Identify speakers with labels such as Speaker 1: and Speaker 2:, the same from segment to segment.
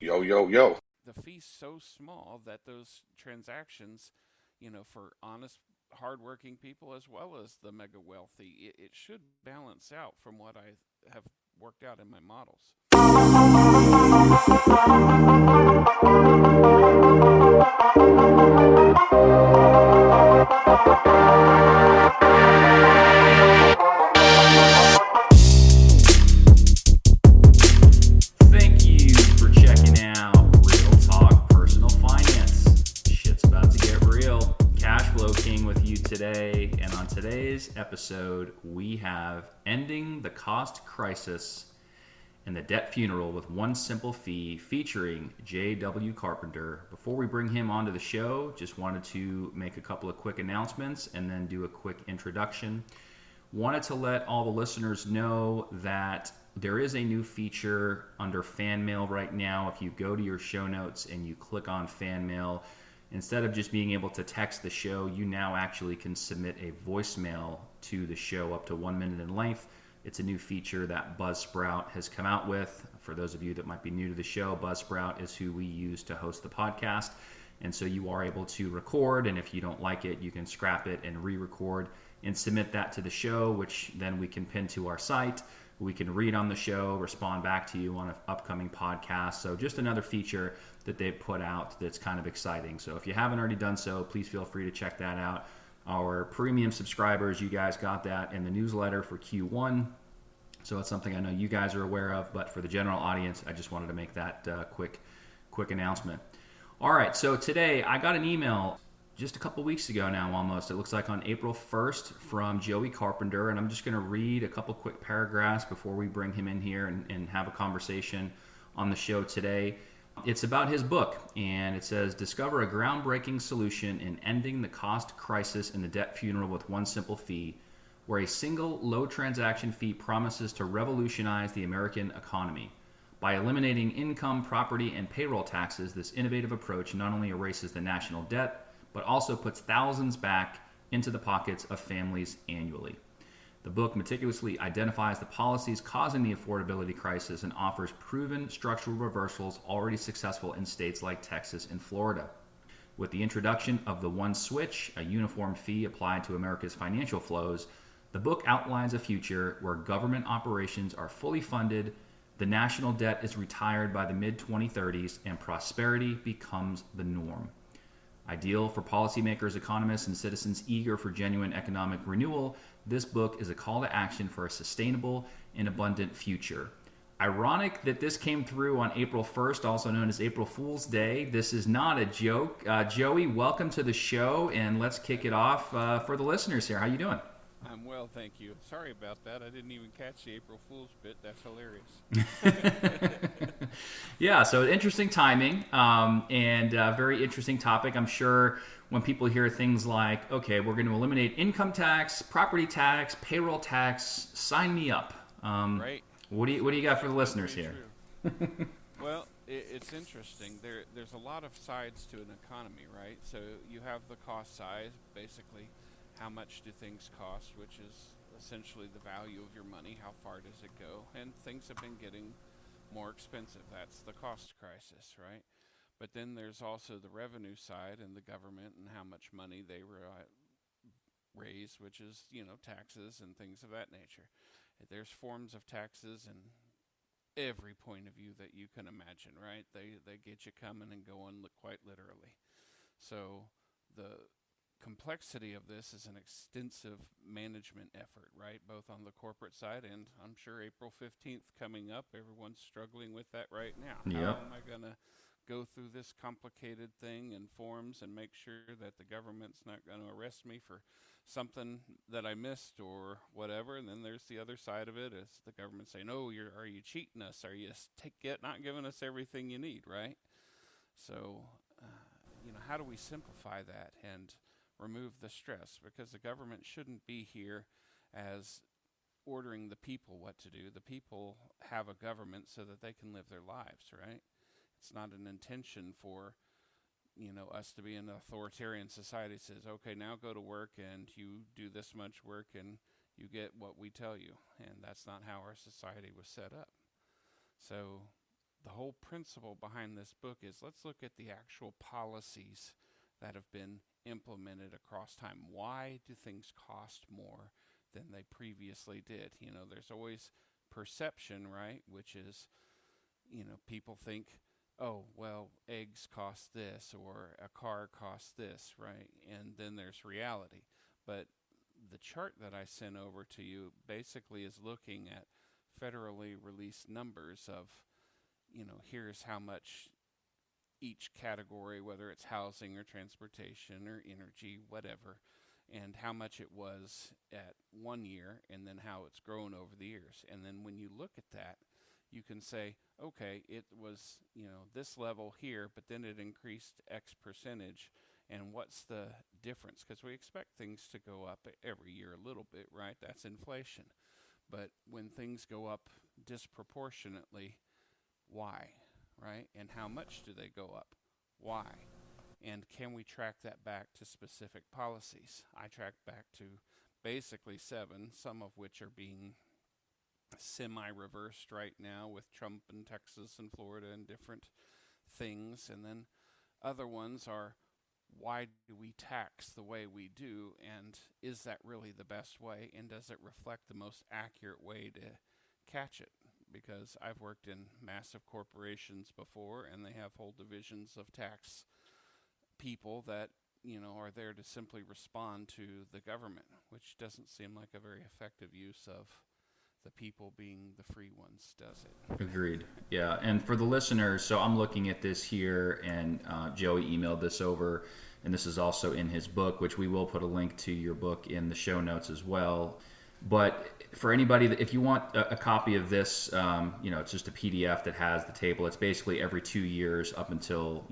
Speaker 1: Yo, yo, yo.
Speaker 2: The fee's so small that those transactions, for honest, hardworking people as well as the mega wealthy, it should balance out from what I have worked out in my models.
Speaker 3: Thank you for checking out Real Talk Personal Finance. Shit's about to get real. Cash Flow King with you today. And on today's episode, we have Ending the Cost Crisis and the Debt Funeral with One Simple Fee featuring J.W. Carpenter. Before we bring him onto the show, just wanted to make a couple of quick announcements and then do a quick introduction. Wanted to let all the listeners know that there is a new feature under fan mail right now. If you go to your show notes and you click on fan mail, instead of just being able to text the show, you now actually can submit a voicemail to the show up to 1 minute in length. It's a new feature that Buzzsprout has come out with. For those of you that might be new to the show, Buzzsprout is who we use to host the podcast. And so you are able to record, and if you don't like it, you can scrap it and re-record and submit that to the show, which then we can pin to our site. We can read on the show, respond back to you on an upcoming podcast. So just another feature that they've put out that's kind of exciting. So if you haven't already done so, please feel free to check that out. Our premium subscribers, you guys got that in the newsletter for Q1. So it's something I know you guys are aware of, but for the general audience, I just wanted to make that quick announcement. All right, so today I got an email just a couple weeks ago now almost. It looks like on April 1st from Joey Carpenter, and I'm just going to read a couple quick paragraphs before we bring him in here and have a conversation on the show today. It's about his book, and it says, "Discover a groundbreaking solution in ending the cost crisis and the debt funeral with one simple fee, where a single low transaction fee promises to revolutionize the American economy. By eliminating income, property, and payroll taxes, this innovative approach not only erases the national debt, but also puts thousands back into the pockets of families annually." The book meticulously identifies the policies causing the affordability crisis and offers proven structural reversals already successful in states like Texas and Florida. With the introduction of the one switch, a uniform fee applied to America's financial flows, the book outlines a future where government operations are fully funded, the national debt is retired by the mid-2030s, and prosperity becomes the norm. Ideal for policymakers, economists, and citizens eager for genuine economic renewal, this book is a call to action for a sustainable and abundant future. Ironic that this came through on April 1st, also known as April Fool's Day. This is not a joke. Joey, welcome to the show, and let's kick it off for the listeners here. How you doing?
Speaker 2: I'm well, thank you. Sorry about that. I didn't even catch the April Fool's bit. That's hilarious.
Speaker 3: Yeah, so interesting timing and very interesting topic. I'm sure when people hear things like, okay, we're going to eliminate income tax, property tax, payroll tax, sign me up.
Speaker 2: Right.
Speaker 3: What do you got for the listeners
Speaker 2: Very
Speaker 3: here?
Speaker 2: true. Well, it's interesting. There's a lot of sides to an economy, right? So you have the cost side, basically, how much do things cost, which is essentially the value of your money, how far does it go, and things have been getting more expensive. That's the cost crisis, right? But then there's also the revenue side and the government and how much money they raise, which is, taxes and things of that nature. There's forms of taxes in every point of view that you can imagine, right? They get you coming and going quite literally. So the complexity of this is an extensive management effort, right? Both on the corporate side and I'm sure April 15th coming up, everyone's struggling with that right now.
Speaker 3: Yep.
Speaker 2: How am I going to go through this complicated thing and forms and make sure that the government's not going to arrest me for something that I missed or whatever? And then there's the other side of it is the government saying, "Oh, are you cheating us? Are you not giving us everything you need?" Right? So, how do we simplify that and remove the stress? Because the government shouldn't be here as ordering the people what to do. The people have a government so that they can live their lives, right? It's not an intention for us to be an authoritarian society that says, okay, now go to work and you do this much work and you get what we tell you. And that's not how our society was set up. So the whole principle behind this book is let's look at the actual policies that have been implemented across time. Why do things cost more than they previously did? There's always perception, right? Which is, people think, oh, well, eggs cost this or a car costs this, right? And then there's reality. But the chart that I sent over to you basically is looking at federally released numbers of, here's how much each category, whether it's housing or transportation or energy, whatever, and how much it was at 1 year and then how it's grown over the years. And then when you look at that, you can say, okay, it was, this level here, but then it increased X percentage. And what's the difference? Because we expect things to go up every year a little bit, right? That's inflation. But when things go up disproportionately, why, right? And how much do they go up? Why? And can we track that back to specific policies? I track back to basically 7, some of which are being semi-reversed right now with Trump and Texas and Florida and different things. And then other ones are, why do we tax the way we do? And is that really the best way? And does it reflect the most accurate way to catch it? Because I've worked in massive corporations before, and they have whole divisions of tax people that are there to simply respond to the government, which doesn't seem like a very effective use of the people being the free ones, does it?
Speaker 3: Agreed. Yeah, and for the listeners, so I'm looking at this here, and Joey emailed this over, and this is also in his book, which we will put a link to your book in the show notes as well. But for anybody that, if you want a copy of this, it's just a PDF that has the table. It's basically every 2 years up until,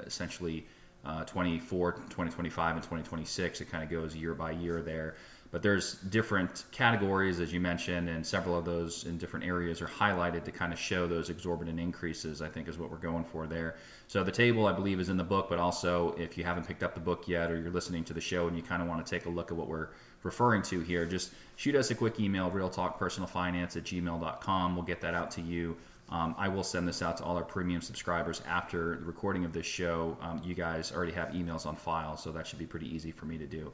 Speaker 3: essentially 2025 and 2026. It kind of goes year by year there. But there's different categories, as you mentioned, and several of those in different areas are highlighted to kind of show those exorbitant increases, I think is what we're going for there. So the table, I believe, is in the book, but also if you haven't picked up the book yet or you're listening to the show and you kind of want to take a look at what we're referring to here, just shoot us a quick email, realtalkpersonalfinance@gmail.com. We'll get that out to you. I will send this out to all our premium subscribers after the recording of this show. You guys already have emails on file, so that should be pretty easy for me to do.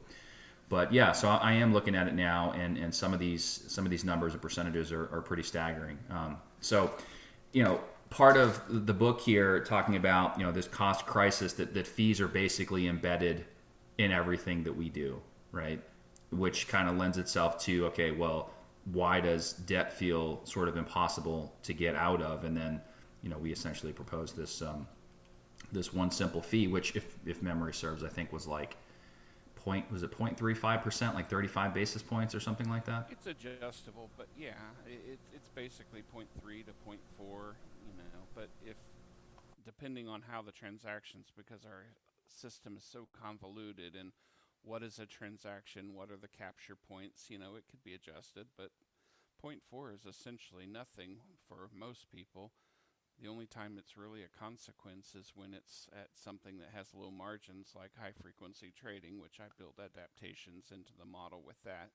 Speaker 3: But yeah, so I am looking at it now, and some of these numbers and percentages are pretty staggering. So, part of the book here talking about this cost crisis that fees are basically embedded in everything that we do, right? Which kind of lends itself to, okay, well, why does debt feel sort of impossible to get out of? And then we essentially propose this one simple fee, which if memory serves, I think was like 0.35%, like 35 basis points or something like that?
Speaker 2: It's adjustable, but yeah, it's basically 0.3 to 0.4, but if, depending on how the transactions, because our system is so convoluted and what is a transaction, what are the capture points, it could be adjusted, but 0.4 is essentially nothing for most people. The only time it's really a consequence is when it's at something that has low margins like high frequency trading, which I build adaptations into the model with that.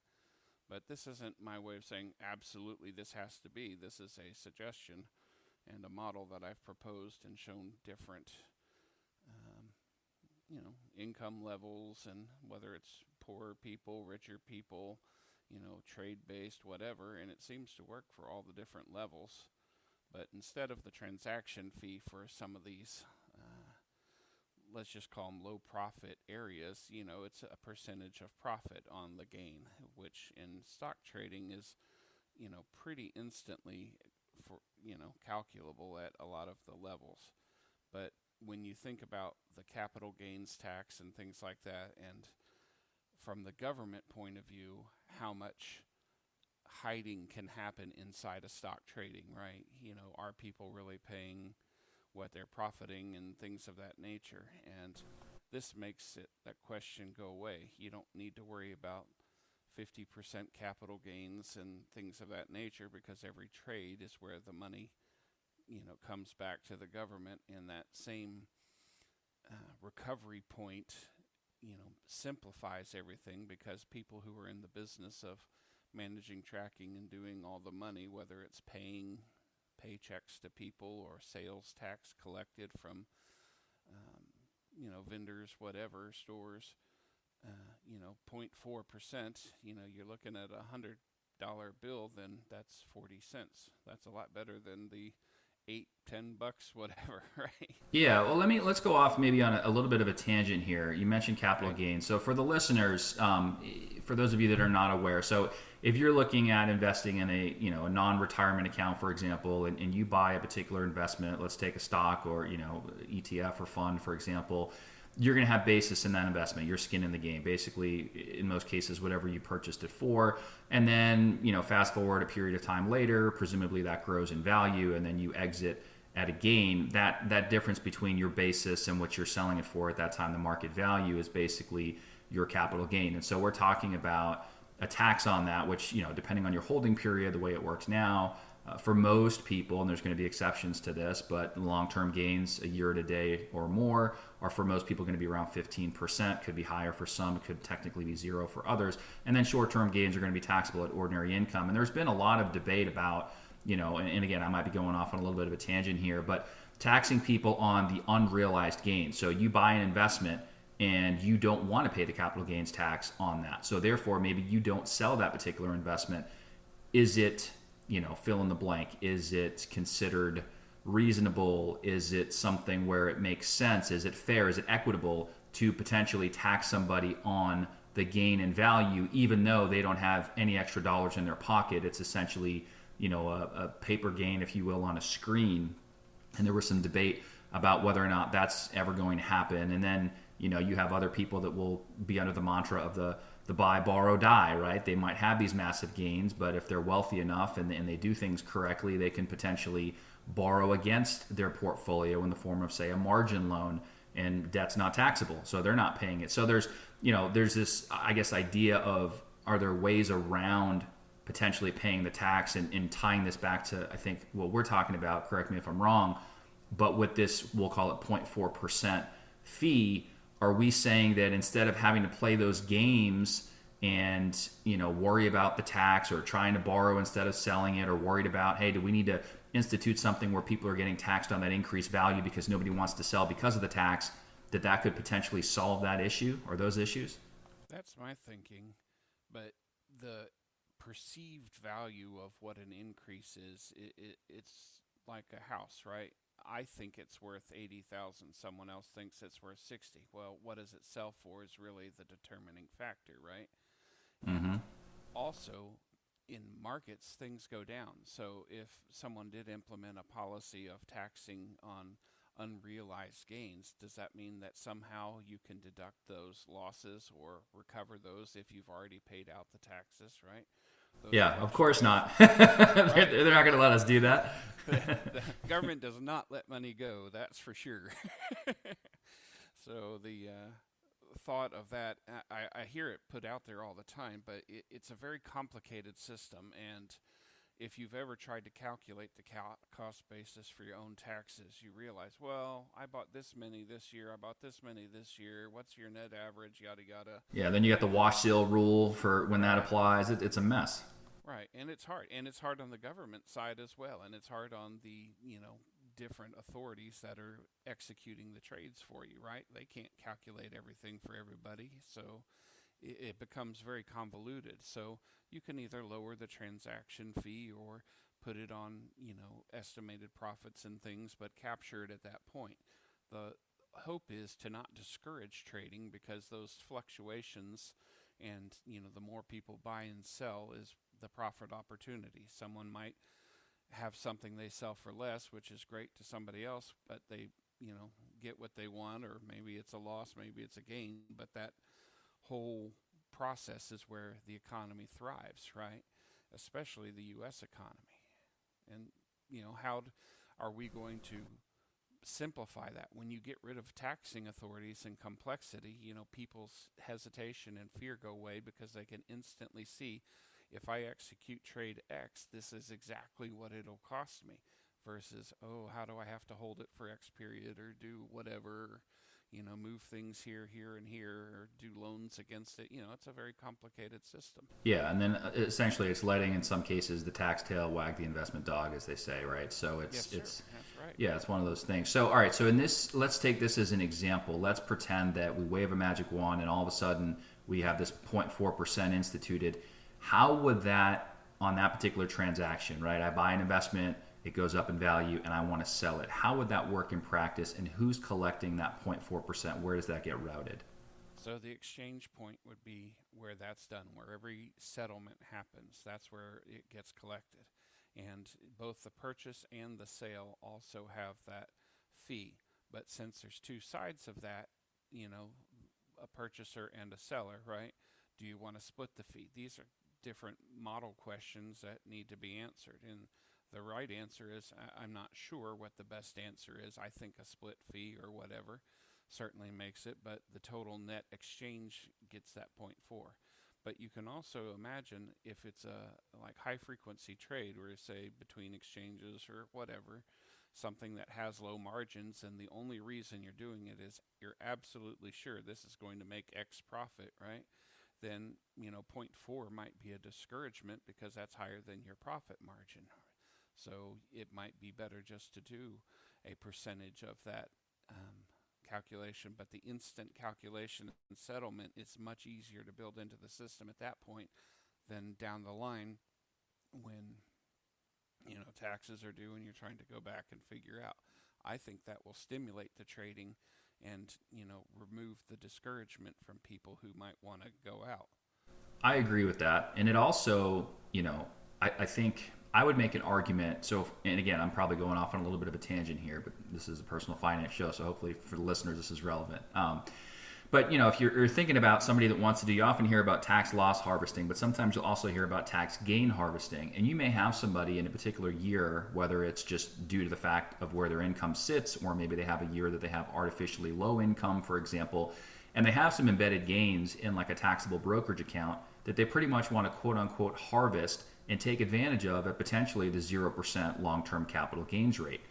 Speaker 2: But this isn't my way of saying absolutely this has to be. This is a suggestion and a model that I've proposed and shown different income levels, and whether it's poorer people, richer people, trade-based, whatever, and it seems to work for all the different levels. But instead of the transaction fee for some of these, let's just call them low profit areas, it's a percentage of profit on the gain, which in stock trading is, pretty instantly calculable at a lot of the levels. But when you think about the capital gains tax and things like that, and from the government point of view, how much hiding can happen inside of stock trading, right? Are people really paying what they're profiting and things of that nature? And this makes that question go away. You don't need to worry about 50% capital gains and things of that nature, because every trade is where the money, comes back to the government, and that same recovery point, simplifies everything, because people who are in the business of managing, tracking, and doing all the money, whether it's paying paychecks to people or sales tax collected from, um, vendors, whatever, stores, 0.4%, you're looking at $100 bill, then that's 40 cents. That's a lot better than the 8, $10, whatever, right?
Speaker 3: Yeah, well, let's go off maybe on a little bit of a tangent here. You mentioned capital
Speaker 2: Okay.
Speaker 3: gains. So for the listeners, for those of you that are not aware, so if you're looking at investing in a non-retirement account, for example, and you buy a particular investment, let's take a stock or ETF or fund, for example, you're going to have basis in that investment. Your skin in the game, basically, in most cases, whatever you purchased it for. And then, fast forward a period of time later, presumably that grows in value, and then you exit at a gain. That difference between your basis and what you're selling it for at that time, the market value, is basically your capital gain. And so we're talking about a tax on that, which, depending on your holding period, the way it works now, for most people, and there's going to be exceptions to this, but long-term gains, a year to day or more, are for most people going to be around 15%. Could be higher for some. It could technically be zero for others. And then short-term gains are going to be taxable at ordinary income. And there's been a lot of debate about, and again, I might be going off on a little bit of a tangent here, but taxing people on the unrealized gains. So you buy an investment and you don't want to pay the capital gains tax on that. So therefore, maybe you don't sell that particular investment. Is it fill in the blank? Is it considered reasonable? Is it something where it makes sense? Is it fair? Is it equitable to potentially tax somebody on the gain in value, even though they don't have any extra dollars in their pocket? It's essentially, a paper gain, if you will, on a screen. And there was some debate about whether or not that's ever going to happen. And then, you have other people that will be under the mantra of the buy, borrow, die, right? They might have these massive gains, but if they're wealthy enough and they do things correctly, they can potentially borrow against their portfolio in the form of, say, a margin loan, and debt's not taxable, so they're not paying it. So there's this, I guess, idea of, are there ways around potentially paying the tax, and tying this back to, I think, what we're talking about, correct me if I'm wrong, but with this, we'll call it 0.4% fee. Are we saying that instead of having to play those games and worry about the tax, or trying to borrow instead of selling it, or worried about, hey, do we need to institute something where people are getting taxed on that increased value because nobody wants to sell because of the tax, that could potentially solve that issue or those issues?
Speaker 2: That's my thinking. But the perceived value of what an increase is, it's like a house, right? I think it's worth 80,000. Someone else thinks it's worth 60. Well, what does it sell for is really the determining factor, right? And
Speaker 3: Mm-hmm.
Speaker 2: also, in markets, things go down. So if someone did implement a policy of taxing on unrealized gains, does that mean that somehow you can deduct those losses or recover those if you've already paid out the taxes, right? Those
Speaker 3: Yeah, of course not.
Speaker 2: fluctuations, right?
Speaker 3: They're not going to let us do that.
Speaker 2: The government does not let money go, that's for sure. So the thought of that, I hear it put out there all the time, but it's a very complicated system. And if you've ever tried to calculate the cost basis for your own taxes, you realize, well, I bought this many this year, I bought this many this year, what's your net average, yada yada.
Speaker 3: Yeah, then you got the
Speaker 2: And
Speaker 3: wash seal rule for when that
Speaker 2: right,
Speaker 3: applies. It's a mess.
Speaker 2: right, and it's hard, and it's hard on the government side as well, and it's hard on the different authorities that are executing the trades for you, right? They can't calculate everything for everybody, so it becomes very convoluted. So you can either lower the transaction fee or put it on, estimated profits and things, but capture it at that point. The hope is to not discourage trading, because those fluctuations and, the more people buy and sell is the profit opportunity. Someone might have something they sell for less, which is great to somebody else, but they, get what they want, or maybe it's a loss, maybe it's a gain, but that whole process is where the economy thrives, right? Especially the U.S. economy. And, how are we going to simplify that? When you get rid of taxing authorities and complexity, people's hesitation and fear go away, because they can instantly see, if I execute trade X, this is exactly what it'll cost me, versus, oh, how do I have to hold it for X period or do whatever, move things here, here, and here, or do loans against it. It's a very complicated system.
Speaker 3: Yeah, and then essentially it's letting, in some cases, the tax tail wag the investment dog, as they say, right? So
Speaker 2: Yes, sir.
Speaker 3: it's
Speaker 2: That's right.
Speaker 3: yeah, it's one of those things. So all right, so in this, let's take this as an example. Let's pretend that we wave a magic wand and all of a sudden we have this 0.4% instituted. How would that, on that particular transaction, right? I buy an investment, it goes up in value, and I want to sell it. How would that work in practice, and who's collecting that 0.4%? Where does that get routed?
Speaker 2: So the exchange point would be where that's done, where every settlement happens. That's where it gets collected. And both the purchase and the sale also have that fee. But since there's two sides of that, a purchaser and a seller, right? Do you want to split the fee? These are different model questions that need to be answered. And the right answer is I'm not sure what the best answer is. I think a split fee or whatever certainly makes it, but the total net exchange gets that 0.4. But you can also imagine if it's a like high frequency trade where say between exchanges or whatever, something that has low margins and the only reason you're doing it is you're absolutely sure this is going to make X profit, right? Then, zero point 0.4 might be a discouragement because that's higher than your profit margin. So it might be better just to do a percentage of that calculation, but the instant calculation and settlement is much easier to build into the system at that point than down the line when taxes are due and you're trying to go back and figure out. I think that will stimulate the trading and remove the discouragement from people who might want to go out.
Speaker 3: I agree with that. And it also, I think I would make an argument. So, and again, I'm probably going off on a little bit of a tangent here, but this is a personal finance show. So hopefully for the listeners, this is relevant. But, if you're thinking about somebody that wants to do, you often hear about tax loss harvesting, but sometimes you'll also hear about tax gain harvesting. And you may have somebody in a particular year, whether it's just due to the fact of where their income sits, or maybe they have a year that they have artificially low income, for example, and they have some embedded gains in like a taxable brokerage account that they pretty much want to quote unquote harvest and take advantage of at potentially the 0% long-term capital gains rate.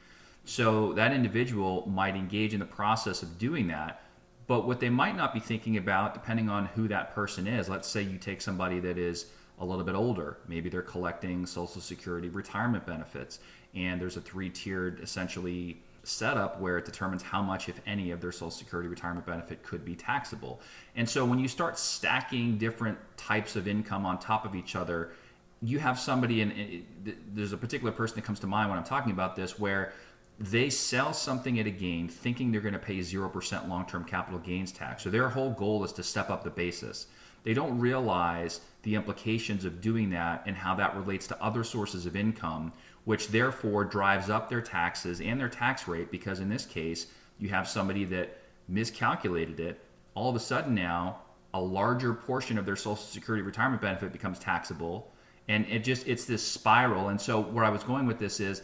Speaker 3: So that individual might engage in the process of doing that. But what they might not be thinking about, depending on who that person is, let's say you take somebody that is a little bit older, maybe they're collecting Social Security retirement benefits, and there's a 3-tiered essentially setup where it determines how much, if any, of their Social Security retirement benefit could be taxable. And so when you start stacking different types of income on top of each other, you have somebody, and there's a particular person that comes to mind when I'm talking about this, where they sell something at a gain thinking they're going to pay 0% long-term capital gains tax. So their whole goal is to step up the basis. They don't realize the implications of doing that and how that relates to other sources of income, which therefore drives up their taxes and their tax rate, because in this case, you have somebody that miscalculated it. All of a sudden now, a larger portion of their Social Security retirement benefit becomes taxable. And it's this spiral. And so where I was going with this is,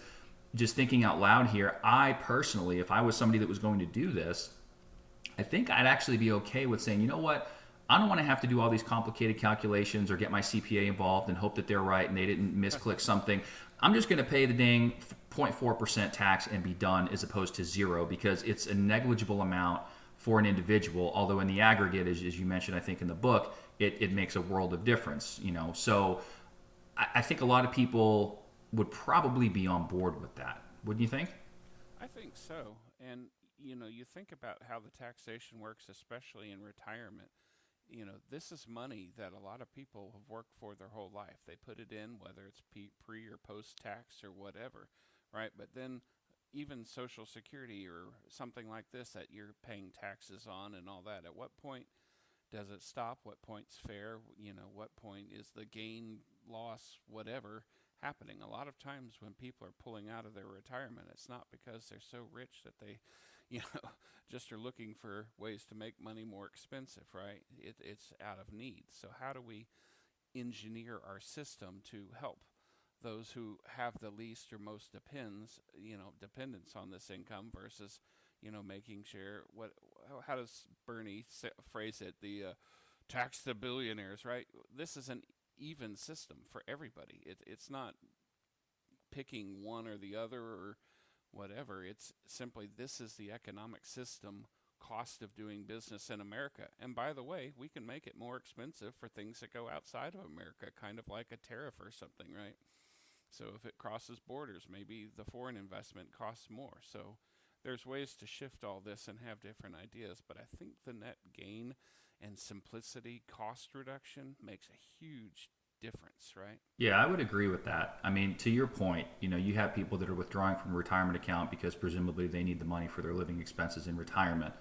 Speaker 3: just thinking out loud here, I personally, if I was somebody that was going to do this, I think I'd actually be okay with saying, you know what, I don't want to have to do all these complicated calculations or get my CPA involved and hope that they're right and they didn't misclick something. I'm just going to pay the dang 0.4% tax and be done, as opposed to 0, because it's a negligible amount for an individual, although in the aggregate, as you mentioned, I think in the book, it makes a world of difference. So I think a lot of people would probably be on board with that. Wouldn't you think?
Speaker 2: I think so. And, you think about how the taxation works, especially in retirement. This is money that a lot of people have worked for their whole life. They put it in, whether it's pre or post tax or whatever, right? But then even Social Security or something like this that you're paying taxes on and all that, at what point does it stop? What point's fair? What point is the gain, loss, whatever happening? A lot of times when people are pulling out of their retirement, it's not because they're so rich that they, just are looking for ways to make money more expensive, right? It's out of need. So how do we engineer our system to help those who have the least or most dependence on this income versus, making sure how does Bernie phrase it? The tax the billionaires, right? This is an even system for everybody. It's not picking one or the other or whatever. It's simply, this is the economic system cost of doing business in America. And by the way, we can make it more expensive for things that go outside of America, kind of like a tariff or something, right? So if it crosses borders, maybe the foreign investment costs more. So there's ways to shift all this and have different ideas. But I think the net gain and simplicity, cost reduction makes a huge difference, right?
Speaker 3: Yeah, I would agree with that. I mean, to your point, you have people that are withdrawing from a retirement account because presumably they need the money for their living expenses in retirement.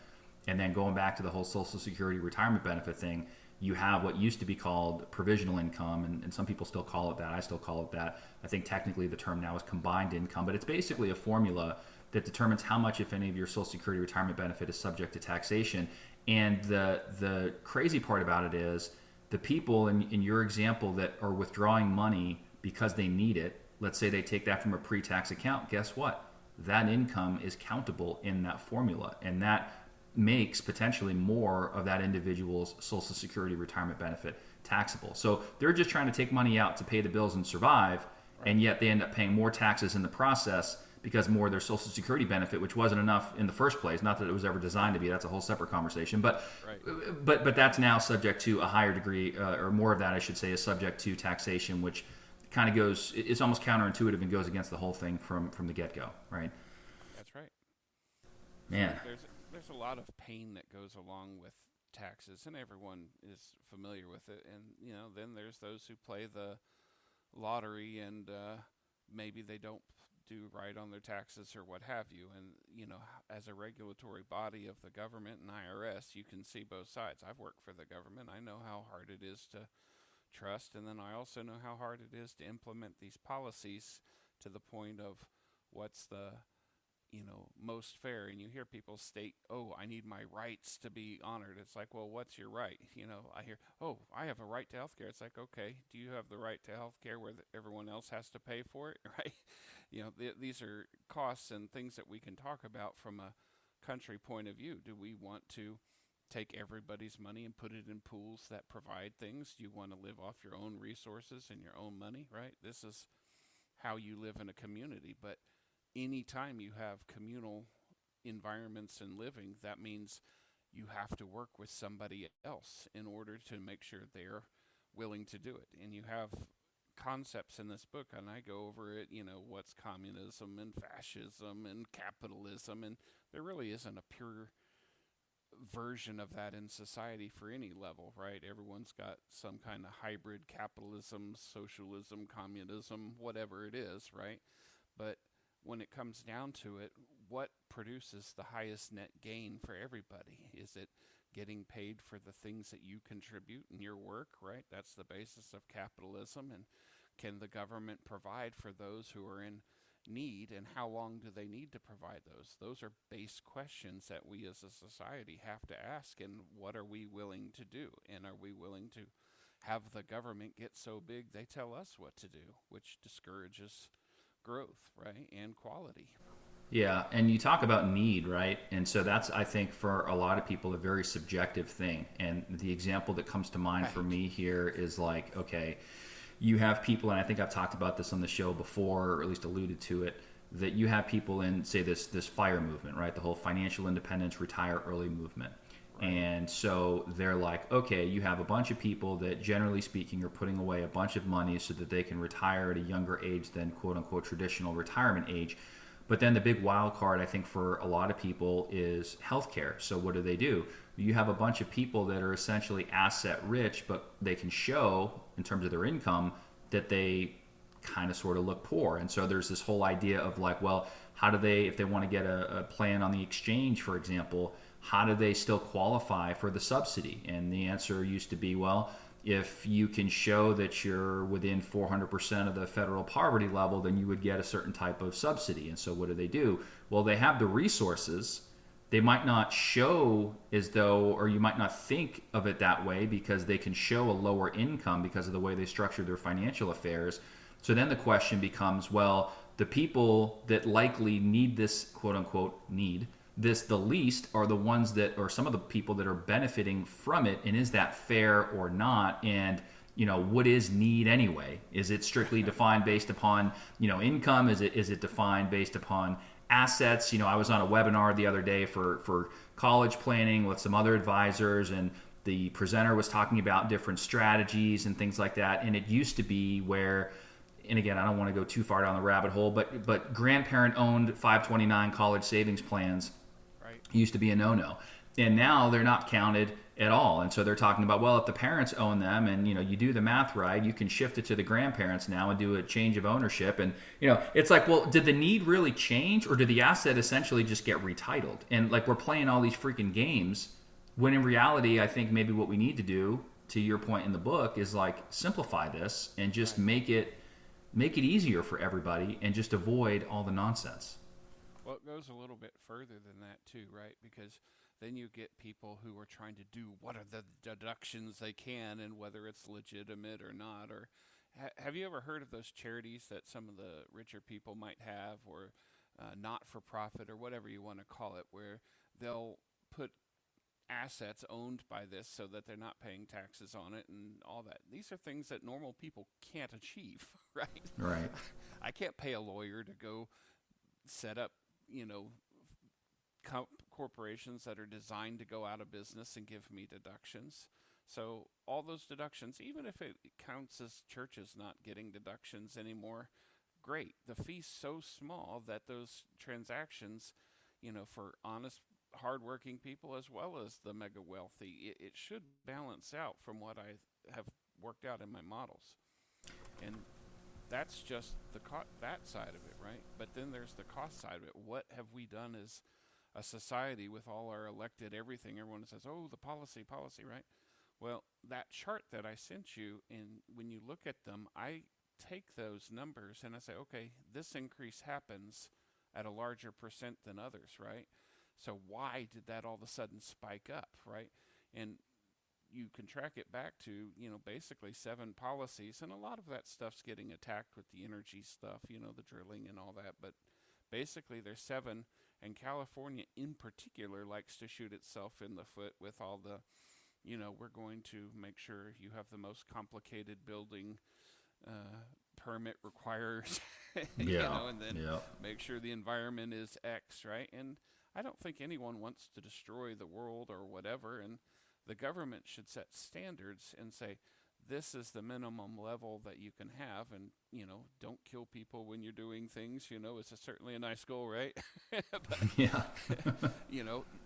Speaker 3: And then going back to the whole Social Security retirement benefit thing, you have what used to be called provisional income, and some people still call it that. I still call it that. I think technically the term now is combined income, but it's basically a formula that determines how much, if any, of your Social Security retirement benefit is subject to taxation. And the crazy part about it is the people in your example that are withdrawing money because they need it, let's say they take that from a pre-tax account, guess what? That income is countable in that formula, and that makes potentially more of that individual's Social Security retirement benefit taxable. So they're just trying to take money out to pay the bills and survive, right. And yet they end up paying more taxes in the process because more of their Social Security benefit, which wasn't enough in the first place, not that it was ever designed to be, that's a whole separate conversation, but right. but that's now subject to a higher degree, or more of that I should say, is subject to taxation, which kind of goes, it's almost counterintuitive and goes against the whole thing from the get-go, right?
Speaker 2: That's right.
Speaker 3: Man.
Speaker 2: There's a lot of pain that goes along with taxes, and everyone is familiar with it. And then there's those who play the lottery, and maybe they don't do right on their taxes or what have you. And as a regulatory body of the government and IRS, you can see both sides. I've worked for the government. I know how hard it is to trust, and then I also know how hard it is to implement these policies to the point of what's the most fair. And you hear people state, oh, I need my rights to be honored. It's like, well, what's your right? I hear, oh, I have a right to health care. It's like, okay, do you have the right to health care where everyone else has to pay for it, right? These are costs and things that we can talk about from a country point of view. Do we want to take everybody's money and put it in pools that provide things? Do you want to live off your own resources and your own money, right? This is how you live in a community. But anytime you have communal environments and living, that means you have to work with somebody else in order to make sure they're willing to do it. And you have concepts in this book, and I go over it, what's communism and fascism and capitalism, and there really isn't a pure version of that in society for any level, right? Everyone's got some kind of hybrid capitalism, socialism, communism, whatever it is, right? But when it comes down to it, what produces the highest net gain for everybody? Is it getting paid for the things that you contribute in your work, right? That's the basis of capitalism. And can the government provide for those who are in need, and how long do they need to provide those? Those are base questions that we as a society have to ask, and what are we willing to do? And are we willing to have the government get so big they tell us what to do, which discourages growth, right, and quality.
Speaker 3: Yeah, and you talk about need, right? And so that's, I think, for a lot of people, a very subjective thing. And the example that comes to mind for me here is like, okay, you have people, and I think I've talked about this on the show before, or at least alluded to it, that you have people in, say, this FIRE movement, right? The whole financial independence, retire early movement. Right. And so they're like, okay, you have a bunch of people that generally speaking are putting away a bunch of money so that they can retire at a younger age than quote unquote traditional retirement age. But then the big wild card, I think, for a lot of people is healthcare. So what do? You have a bunch of people that are essentially asset rich, but they can show in terms of their income that they kind of sort of look poor. And so there's this whole idea of like, well, how do they, if they want to get a plan on the exchange, for example, how do they still qualify for the subsidy? And the answer used to be, well, if you can show that you're within 400% of the federal poverty level, then you would get a certain type of subsidy. And so what do? Well, they have the resources. They might not show as though, or you might not think of it that way because they can show a lower income because of the way they structure their financial affairs. So then the question becomes, well, the people that likely need this, quote unquote, need this the least are the ones that, or some of the people that are benefiting from it, and is that fair or not? And what is need anyway? Is it strictly defined based upon income? Is it defined based upon assets. I was on a webinar the other day for college planning with some other advisors, and the presenter was talking about different strategies and things like that. And it used to be where, and again, I don't want to go too far down the rabbit hole, but grandparent owned 529 college savings plans
Speaker 2: Right.
Speaker 3: used to be a no-no. And now they're not counted at all. And so they're talking about, well, if the parents own them and, you do the math right, you can shift it to the grandparents now and do a change of ownership. And, it's like, well, did the need really change, or did the asset essentially just get retitled? And like, we're playing all these freaking games when in reality, I think maybe what we need to do, to your point in the book, is like simplify this and just make it easier for everybody and just avoid all the nonsense.
Speaker 2: Well, it goes a little bit further than that too, right? Because then you get people who are trying to do what are the deductions they can and whether it's legitimate or not. Or have you ever heard of those charities that some of the richer people might have, or not-for-profit, or whatever you want to call it, where they'll put assets owned by this so that they're not paying taxes on it and all that. These are things that normal people can't achieve, right?
Speaker 3: Right.
Speaker 2: I can't pay a lawyer to go set up, corporations that are designed to go out of business and give me deductions. So all those deductions, even if it counts as churches not getting deductions anymore, great. The fee's so small that those transactions, for honest, hardworking people as well as the mega wealthy, it should balance out from what I have worked out in my models. And that's just that side of it, right? But then there's the cost side of it. What have we done as a society with all our elected everything? Everyone says, oh, the policy, right? Well, that chart that I sent you, and when you look at them, I take those numbers and I say, okay, this increase happens at a larger percent than others, right? So why did that all of a sudden spike up, right? And you can track it back to, basically 7 policies, and a lot of that stuff's getting attacked with the energy stuff, the drilling and all that, but basically there's 7, and California in particular likes to shoot itself in the foot with all the, we're going to make sure you have the most complicated building permit requires, and then make sure the environment is X, right? And I don't think anyone wants to destroy the world or whatever, and the government should set standards and say, this is the minimum level that you can have, and, don't kill people when you're doing things, it's certainly a nice goal, right? But,
Speaker 3: Yeah.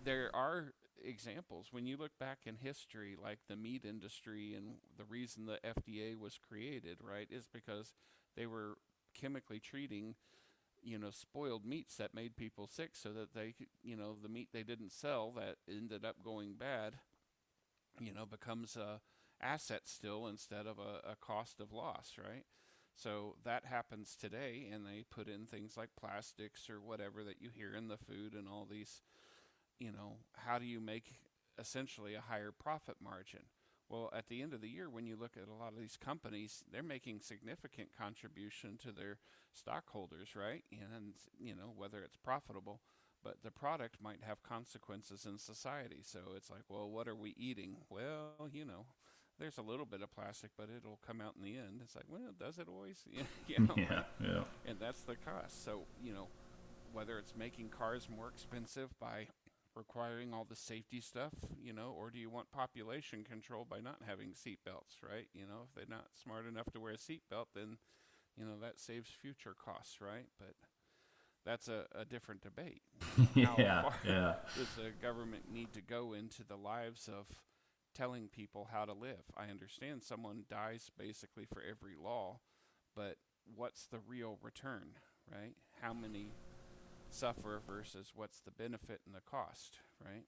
Speaker 2: There are examples. When you look back in history, like the meat industry, and the reason the FDA was created, right, is because they were chemically treating spoiled meats that made people sick so that they could, the meat they didn't sell that ended up going bad, becomes a asset still instead of a cost of loss, right? So that happens today, and they put in things like plastics or whatever that you hear in the food and all these, how do you make essentially a higher profit margin? Well, at the end of the year, when you look at a lot of these companies, they're making significant contribution to their stockholders, right? And, whether it's profitable, but the product might have consequences in society. So it's like, well, what are we eating? Well, there's a little bit of plastic, but it'll come out in the end. It's like, well, does it always?
Speaker 3: Yeah.
Speaker 2: And that's the cost. So, whether it's making cars more expensive by requiring all the safety stuff, or do you want population control by not having seat belts, right? If they're not smart enough to wear a seat belt, then, that saves future costs, right? But that's a different debate. How far does the government need to go into the lives of telling people how to live? I understand someone dies basically for every law, but what's the real return, right? How many suffer versus what's the benefit and the cost, right?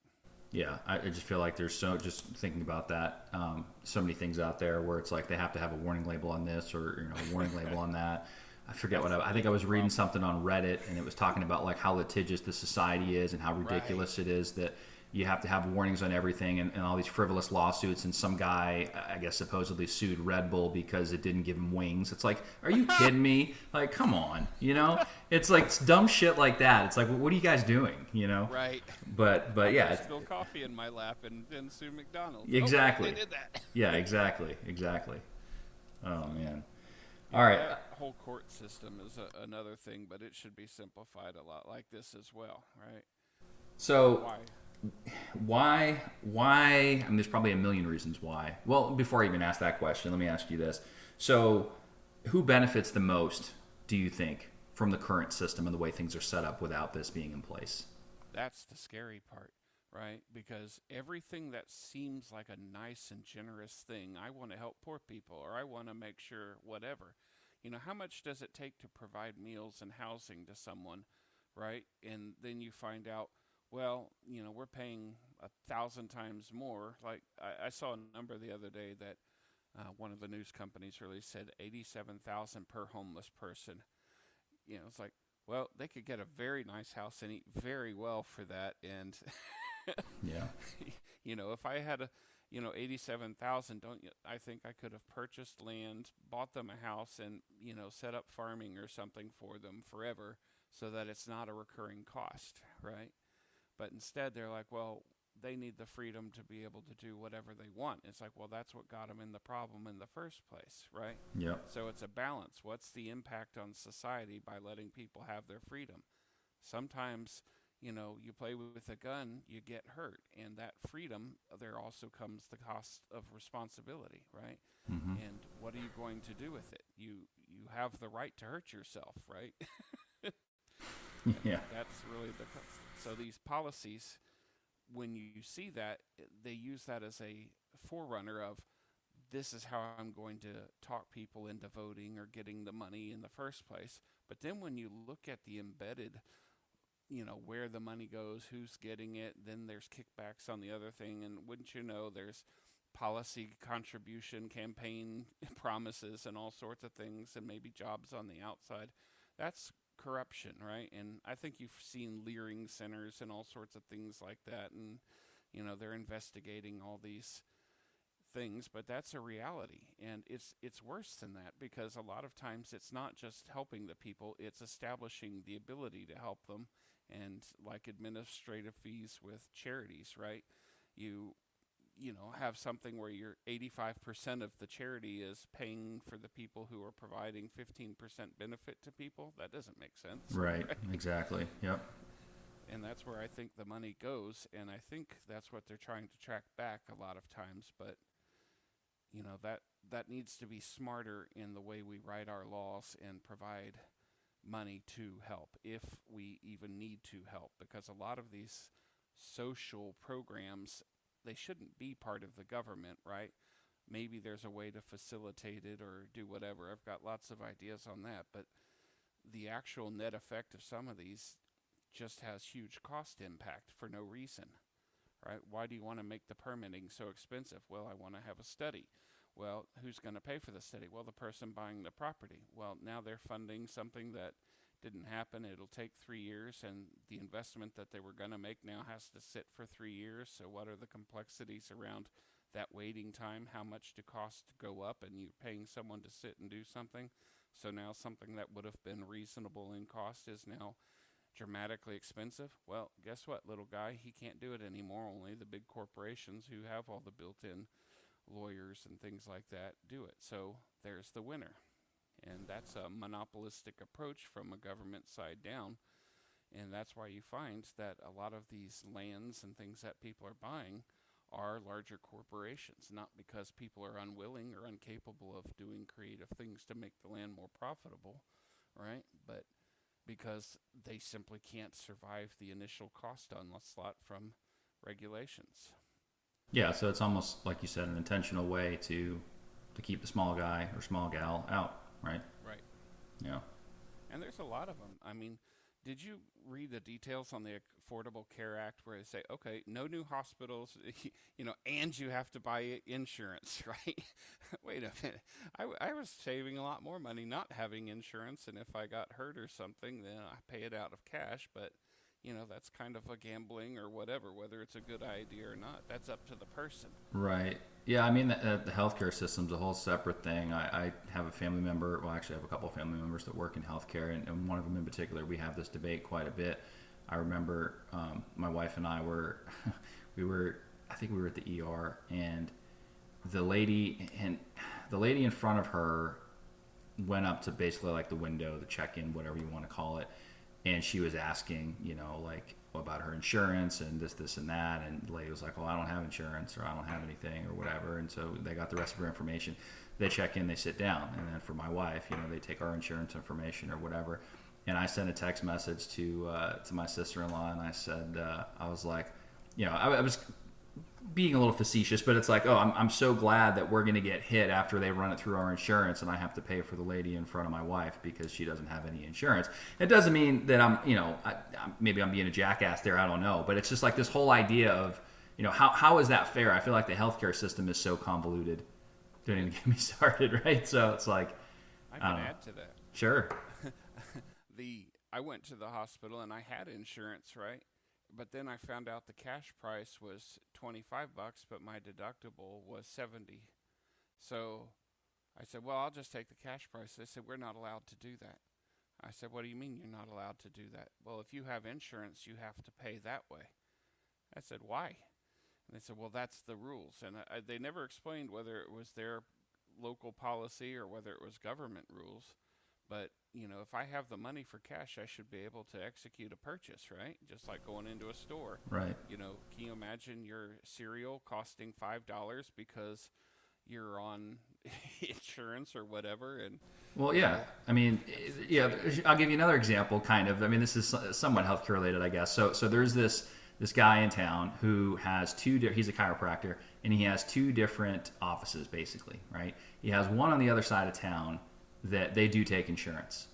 Speaker 3: Yeah, I just feel like there's just thinking about that, so many things out there where it's like they have to have a warning label on this or a warning label on that. I forget I think I was reading something on Reddit, and it was talking about like how litigious the society is and how ridiculous it is that you have to have warnings on everything, and all these frivolous lawsuits. And some guy, I guess, supposedly sued Red Bull because it didn't give him wings. It's like, are you kidding me? Like, come on, It's like it's dumb shit like that. It's like, what are you guys doing?
Speaker 2: Right.
Speaker 3: But yeah.
Speaker 2: I spill coffee in my lap and then sue McDonald's.
Speaker 3: Exactly.
Speaker 2: Oh, they did that.
Speaker 3: Yeah, exactly. Oh man. All
Speaker 2: Yeah,
Speaker 3: right.
Speaker 2: that whole court system is another thing, but it should be simplified a lot like this as well, right?
Speaker 3: So
Speaker 2: Why?
Speaker 3: why? I mean, there's probably a million reasons why. Well, before I even ask that question, let me ask you this. So, who benefits the most, do you think, from the current system and the way things are set up without this being in place?
Speaker 2: That's the scary part, right? Because everything that seems like a nice and generous thing, I want to help poor people or I want to make sure whatever. How much does it take to provide meals and housing to someone, right? And then you find out, well, we're paying 1,000 times more. Like I saw a number the other day that one of the news companies released said 87,000 per homeless person. It's like, well, they could get a very nice house and eat very well for that. And
Speaker 3: Yeah.
Speaker 2: if I had 87,000, don't you, I think I could have purchased land, bought them a house, and set up farming or something for them forever, so that it's not a recurring cost, right? But instead, they're like, well, they need the freedom to be able to do whatever they want. It's like, well, that's what got them in the problem in the first place, right?
Speaker 3: Yep.
Speaker 2: So it's a balance. What's the impact on society by letting people have their freedom? Sometimes, you play with a gun, you get hurt. And that freedom, there also comes the cost of responsibility, right?
Speaker 3: Mm-hmm.
Speaker 2: And what are you going to do with it? You have the right to hurt yourself, right?
Speaker 3: Yeah.
Speaker 2: That's really so these policies, when you see that, they use that as a forerunner of this is how I'm going to talk people into voting or getting the money in the first place. But then when you look at the embedded, where the money goes, who's getting it, then there's kickbacks on the other thing. And wouldn't you know, there's policy contribution, campaign promises, and all sorts of things, and maybe jobs on the outside. That's corruption, right? And I think you've seen leering centers and all sorts of things like that. And, they're investigating all these things, but that's a reality. And it's worse than that, because a lot of times it's not just helping the people, it's establishing the ability to help them. And like administrative fees with charities, right? You have something where you're 85% of the charity is paying for the people who are providing 15% benefit to people. That doesn't make sense.
Speaker 3: Right. Exactly. Yep.
Speaker 2: And that's where I think the money goes, and I think that's what they're trying to track back a lot of times. But that needs to be smarter in the way we write our laws and provide money to help, if we even need to help, because a lot of these social programs, they shouldn't be part of the government, right? Maybe there's a way to facilitate it or do whatever. I've got lots of ideas on that, but the actual net effect of some of these just has huge cost impact for no reason, right? Why do you want to make the permitting so expensive? Well, I want to have a study. Well, who's going to pay for the study? Well, the person buying the property. Well, now they're funding something that didn't happen. It'll take 3 years, and the investment that they were going to make now has to sit for 3 years. So what are the complexities around that waiting time? How much do costs go up, and you're paying someone to sit and do something? So now something that would have been reasonable in cost is now dramatically expensive. Well, guess what, little guy? He can't do it anymore. Only the big corporations who have all the built-in lawyers and things like that do it. So there's the winner. And that's a monopolistic approach from a government side down. And that's why you find that a lot of these lands and things that people are buying are larger corporations, not because people are unwilling or incapable of doing creative things to make the land more profitable, right? But because they simply can't survive the initial cost onslaught from regulations.
Speaker 3: Yeah. So it's almost like you said, an intentional way to keep the small guy or small gal out, right?
Speaker 2: Right.
Speaker 3: Yeah.
Speaker 2: And there's a lot of them. I mean, did you read the details on the Affordable Care Act where they say, okay, no new hospitals, and you have to buy insurance, right? Wait a minute. I was saving a lot more money not having insurance, and if I got hurt or something, then I pay it out of cash. But, that's kind of a gambling or whatever, whether it's a good idea or not. That's up to the person.
Speaker 3: Right. Yeah, I mean, the healthcare system's a whole separate thing. I have a family member, well, actually, I have a couple of family members that work in healthcare, and one of them in particular, we have this debate quite a bit. I remember my wife and I were, I think we were at the ER, and the lady in front of her went up to basically like the window, the check-in, whatever you want to call it, and she was asking, like about her insurance and this and that, and the lady was like, well, I don't have insurance, or I don't have anything, or whatever. And so they got the rest of her information. They check in, they sit down, and then for my wife, they take our insurance information or whatever. And I sent a text message to my sister-in-law, and I said, I was like, I was being a little facetious, but it's like, oh, I'm so glad that we're going to get hit after they run it through our insurance, and I have to pay for the lady in front of my wife because she doesn't have any insurance. It doesn't mean that maybe I'm being a jackass there, I don't know, but it's just like this whole idea of, how is that fair? I feel like the healthcare system is so convoluted. Don't even get me started, right? So it's like,
Speaker 2: I can add to that.
Speaker 3: Sure.
Speaker 2: I went to the hospital and I had insurance, right? But then I found out the cash price was $25, but my deductible was $70. So I said, well, I'll just take the cash price. They said, we're not allowed to do that. I said, what do you mean you're not allowed to do that? Well, if you have insurance, you have to pay that way. I said, why? And they said, well, that's the rules. And they never explained whether it was their local policy or whether it was government rules. But, if I have the money for cash, I should be able to execute a purchase, right? Just like going into a store.
Speaker 3: Right.
Speaker 2: Can you imagine your cereal costing $5 because you're on insurance or whatever? And
Speaker 3: well, yeah. I mean, yeah, I'll give you another example, kind of. I mean, this is somewhat healthcare related, I guess. So there's this guy in town who has he's a chiropractor, and he has two different offices, basically, right? He has one on the other side of town that they do take insurance,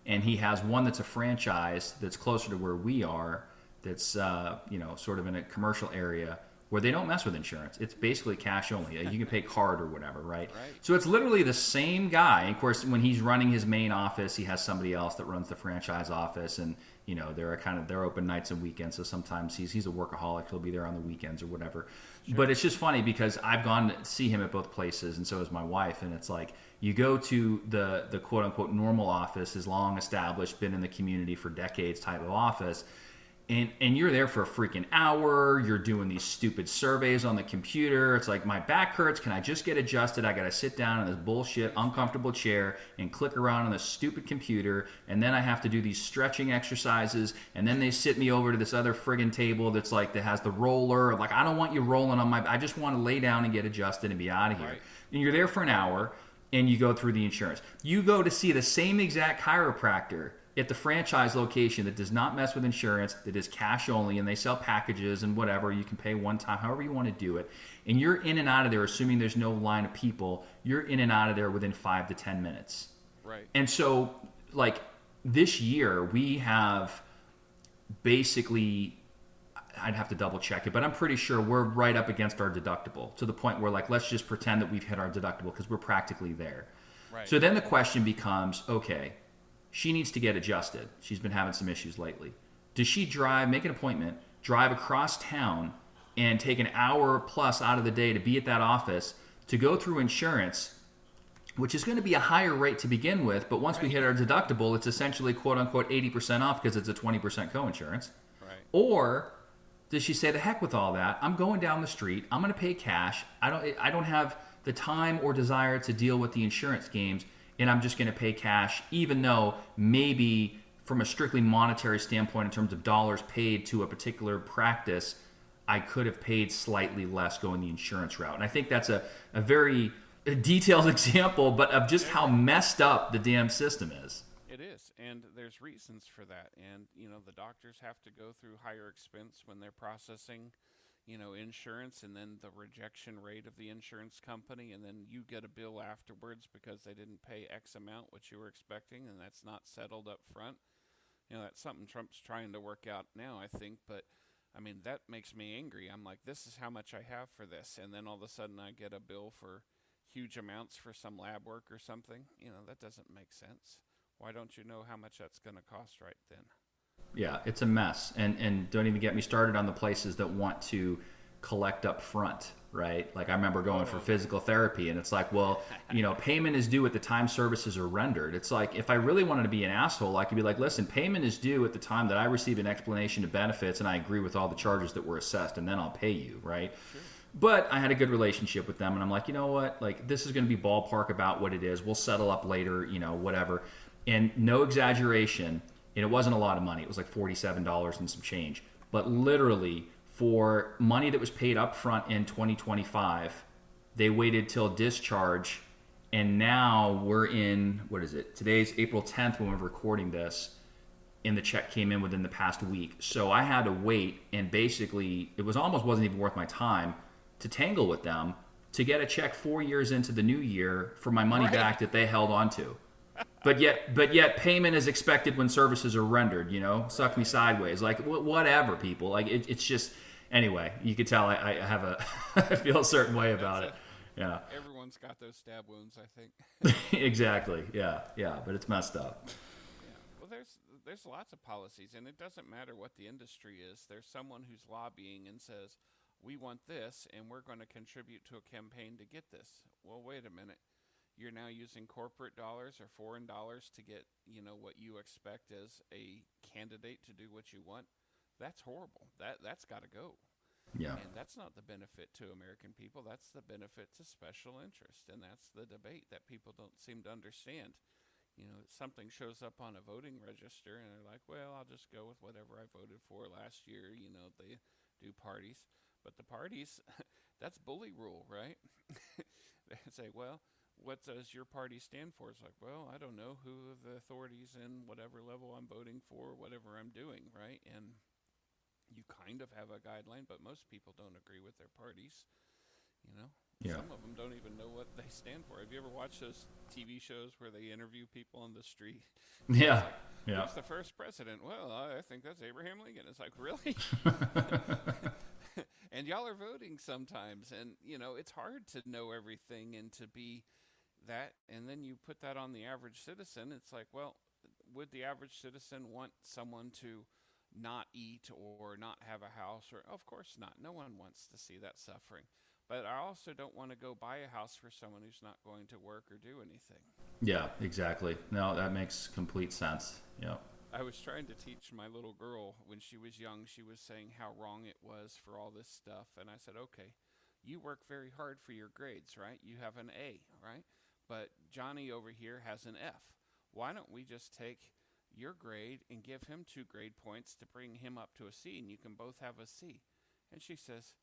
Speaker 3: and he has one that's a franchise that's closer to where we are, that's sort of in a commercial area where they don't mess with insurance. It's basically cash only. You can pay card or whatever, right? So it's literally the same guy. And of course, when he's running his main office, he has somebody else that runs the franchise office, and they're open nights and weekends. So sometimes he's a workaholic. He'll be there on the weekends or whatever. Sure. But it's just funny because I've gone to see him at both places, and so has my wife. And it's like, you go to the quote unquote normal office, his long established, been in the community for decades type of office. And you're there for a freaking hour. You're doing these stupid surveys on the computer. It's like, my back hurts. Can I just get adjusted? I got to sit down in this bullshit, uncomfortable chair and click around on this stupid computer. And then I have to do these stretching exercises. And then they sit me over to this other friggin' table that has the roller. Like, I don't want you rolling on I just want to lay down and get adjusted and be out of here. Right. And you're there for an hour, and you go through the insurance. You go to see the same exact chiropractor at the franchise location that does not mess with insurance, that is cash only, and they sell packages and whatever. You can pay one time, however you want to do it. And you're in and out of there, assuming there's no line of people, you're in and out of there within 5 to 10 minutes.
Speaker 2: Right.
Speaker 3: And so, like, this year, we have basically, I'd have to double check it, but I'm pretty sure we're right up against our deductible, to the point where, like, let's just pretend that we've hit our deductible because we're practically there.
Speaker 2: Right.
Speaker 3: So then the question becomes, okay, she needs to get adjusted. She's been having some issues lately. Does she make an appointment, drive across town, and take an hour plus out of the day to be at that office to go through insurance, which is going to be a higher rate to begin with, but once we hit our deductible, it's essentially quote-unquote 80% off because it's a 20% coinsurance?
Speaker 2: Right.
Speaker 3: Or does she say, the heck with all that, I'm going down the street, I'm going to pay cash, I don't have the time or desire to deal with the insurance games, and I'm just going to pay cash, even though maybe from a strictly monetary standpoint in terms of dollars paid to a particular practice, I could have paid slightly less going the insurance route. And I think that's a very detailed example, but of just how messed up the damn system is.
Speaker 2: It is, and there's reasons for that. And, the doctors have to go through higher expense when they're processing insurance, and then the rejection rate of the insurance company, and then you get a bill afterwards because they didn't pay X amount, which you were expecting, and that's not settled up front. That's something Trump's trying to work out now, I think, but I mean, that makes me angry. I'm like, this is how much I have for this, and then all of a sudden I get a bill for huge amounts for some lab work or something. That doesn't make sense. Why don't you know how much that's going to cost right then?
Speaker 3: Yeah, it's a mess. And don't even get me started on the places that want to collect up front, right? Like, I remember going for physical therapy, and it's like, well, payment is due at the time services are rendered. It's like, if I really wanted to be an asshole, I could be like, listen, payment is due at the time that I receive an explanation of benefits and I agree with all the charges that were assessed, and then I'll pay you, right? Sure. But I had a good relationship with them, and I'm like, you know what? Like, this is going to be ballpark about what it is. We'll settle up later, whatever. And no exaggeration, and it wasn't a lot of money. It was like $47 and some change. But literally, for money that was paid up front in 2025, they waited till discharge, and now we're in, what is it? Today's April 10th when we're recording this, and the check came in within the past week. So I had to wait, and basically, it wasn't even worth my time to tangle with them to get a check 4 years into the new year for my money back that they held on to. But yet payment is expected when services are rendered, suck me sideways. Like, whatever, people. Like, it's just, anyway, you can tell I have I feel a certain way about it. Yeah.
Speaker 2: Everyone's got those stab wounds, I think.
Speaker 3: Exactly. Yeah. But it's messed up.
Speaker 2: Yeah. Well, there's lots of policies, and it doesn't matter what the industry is. There's someone who's lobbying and says, we want this, and we're going to contribute to a campaign to get this. Well, wait a minute. You're now using corporate dollars or foreign dollars to get, what you expect as a candidate to do what you want. That's horrible. That's got to go.
Speaker 3: Yeah.
Speaker 2: And that's not the benefit to American people. That's the benefit to special interest, and that's the debate that people don't seem to understand. Something shows up on a voting register, and they're like, well, I'll just go with whatever I voted for last year. They do parties. But the parties, that's bully rule, right? They say, well, what does your party stand for? It's like, well, I don't know who the authorities in whatever level I'm voting for, whatever I'm doing, right? And you kind of have a guideline, but most people don't agree with their parties,
Speaker 3: Yeah.
Speaker 2: Some of them don't even know what they stand for. Have you ever watched those TV shows where they interview people on the street?
Speaker 3: Yeah.
Speaker 2: Who's the first president? Well, I think that's Abraham Lincoln. It's like, really? And y'all are voting sometimes, and it's hard to know everything and to be that, and then you put that on the average citizen. It's like, well, would the average citizen want someone to not eat or not have a house? Or of course not. No one wants to see that suffering. But I also don't want to go buy a house for someone who's not going to work or do anything.
Speaker 3: Yeah, exactly. No, that makes complete sense. Yeah.
Speaker 2: I was trying to teach my little girl when she was young. She was saying how wrong it was for all this stuff. And I said, okay, you work very hard for your grades, right? You have an A, right? But Johnny over here has an F. Why don't we just take your grade and give him 2 grade points to bring him up to a C, and you can both have a C? And she says,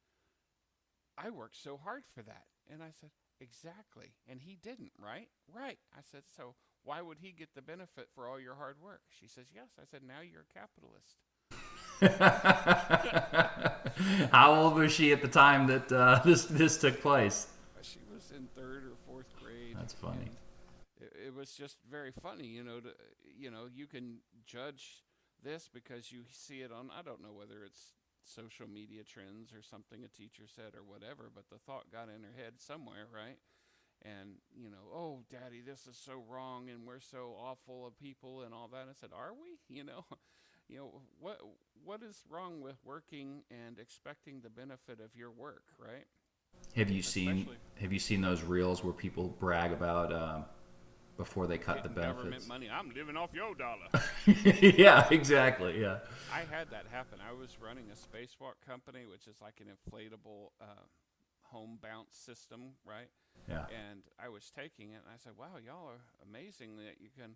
Speaker 2: I worked so hard for that. And I said, exactly. And he didn't, right? Right. I said, so why would he get the benefit for all your hard work? She says, yes. I said, now you're a capitalist.
Speaker 3: How old was she at the time that this took place?
Speaker 2: She was in 3rd or 4th grade.
Speaker 3: That's funny.
Speaker 2: It was just very funny, you can judge this because you see it on, I don't know whether it's social media trends or something a teacher said or whatever, but the thought got in her head somewhere, right? And, oh, Daddy, this is so wrong, and we're so awful of people and all that. I said, are we? What is wrong with working and expecting the benefit of your work, right?
Speaker 3: Have you seen those reels where people brag about before they cut the benefits?
Speaker 2: Government money. I'm living off your dollar.
Speaker 3: Yeah, exactly. Yeah.
Speaker 2: I had that happen. I was running a spacewalk company, which is like an inflatable home bounce system, right?
Speaker 3: Yeah.
Speaker 2: And I was taking it, and I said, wow, y'all are amazing that you can,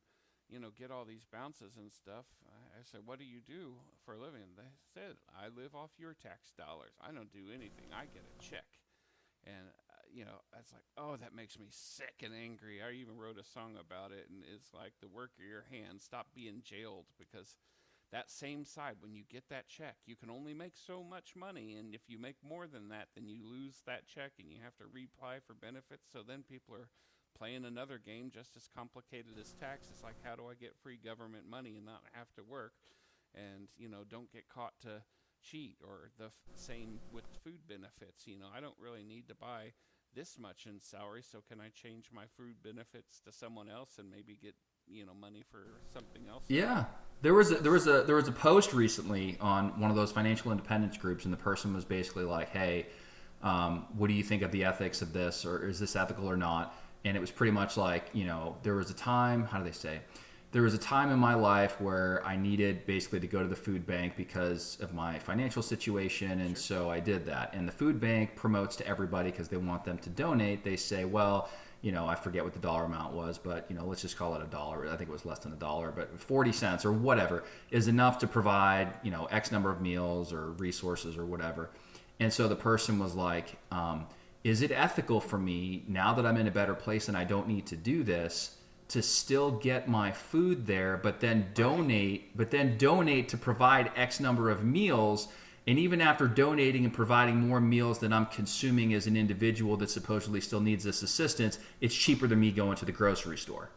Speaker 2: get all these bounces and stuff. I said, what do you do for a living? And they said, I live off your tax dollars. I don't do anything. I get a check. And, I was like, oh, that makes me sick and angry. I even wrote a song about it, and it's like the work of your hands. Stop being jailed, because that same side, when you get that check, you can only make so much money, and if you make more than that, then you lose that check, and you have to reapply for benefits. So then people are playing another game just as complicated as tax. It's like, how do I get free government money and not have to work, and don't get caught to cheat? Or the same with food benefits. I don't really need to buy this much in salary, so can I change my food benefits to someone else and maybe get money for something else?
Speaker 3: Yeah, there was a post recently on one of those financial independence groups, and the person was basically like, hey, what do you think of the ethics of this, or is this ethical or not? And it was pretty much like, there was a time, how do they say, there was a time in my life where I needed basically to go to the food bank because of my financial situation, and
Speaker 2: Sure.
Speaker 3: so I did that. And the food bank promotes to everybody because they want them to donate. They say, well, I forget what the dollar amount was, but let's just call it a dollar. I think it was less than a dollar, but 40 cents or whatever is enough to provide, X number of meals or resources or whatever. And so the person was like, is it ethical for me now that I'm in a better place and I don't need to do this to still get my food there, but then donate to provide X number of meals? And even after donating and providing more meals than I'm consuming as an individual that supposedly still needs this assistance, it's cheaper than me going to the grocery store.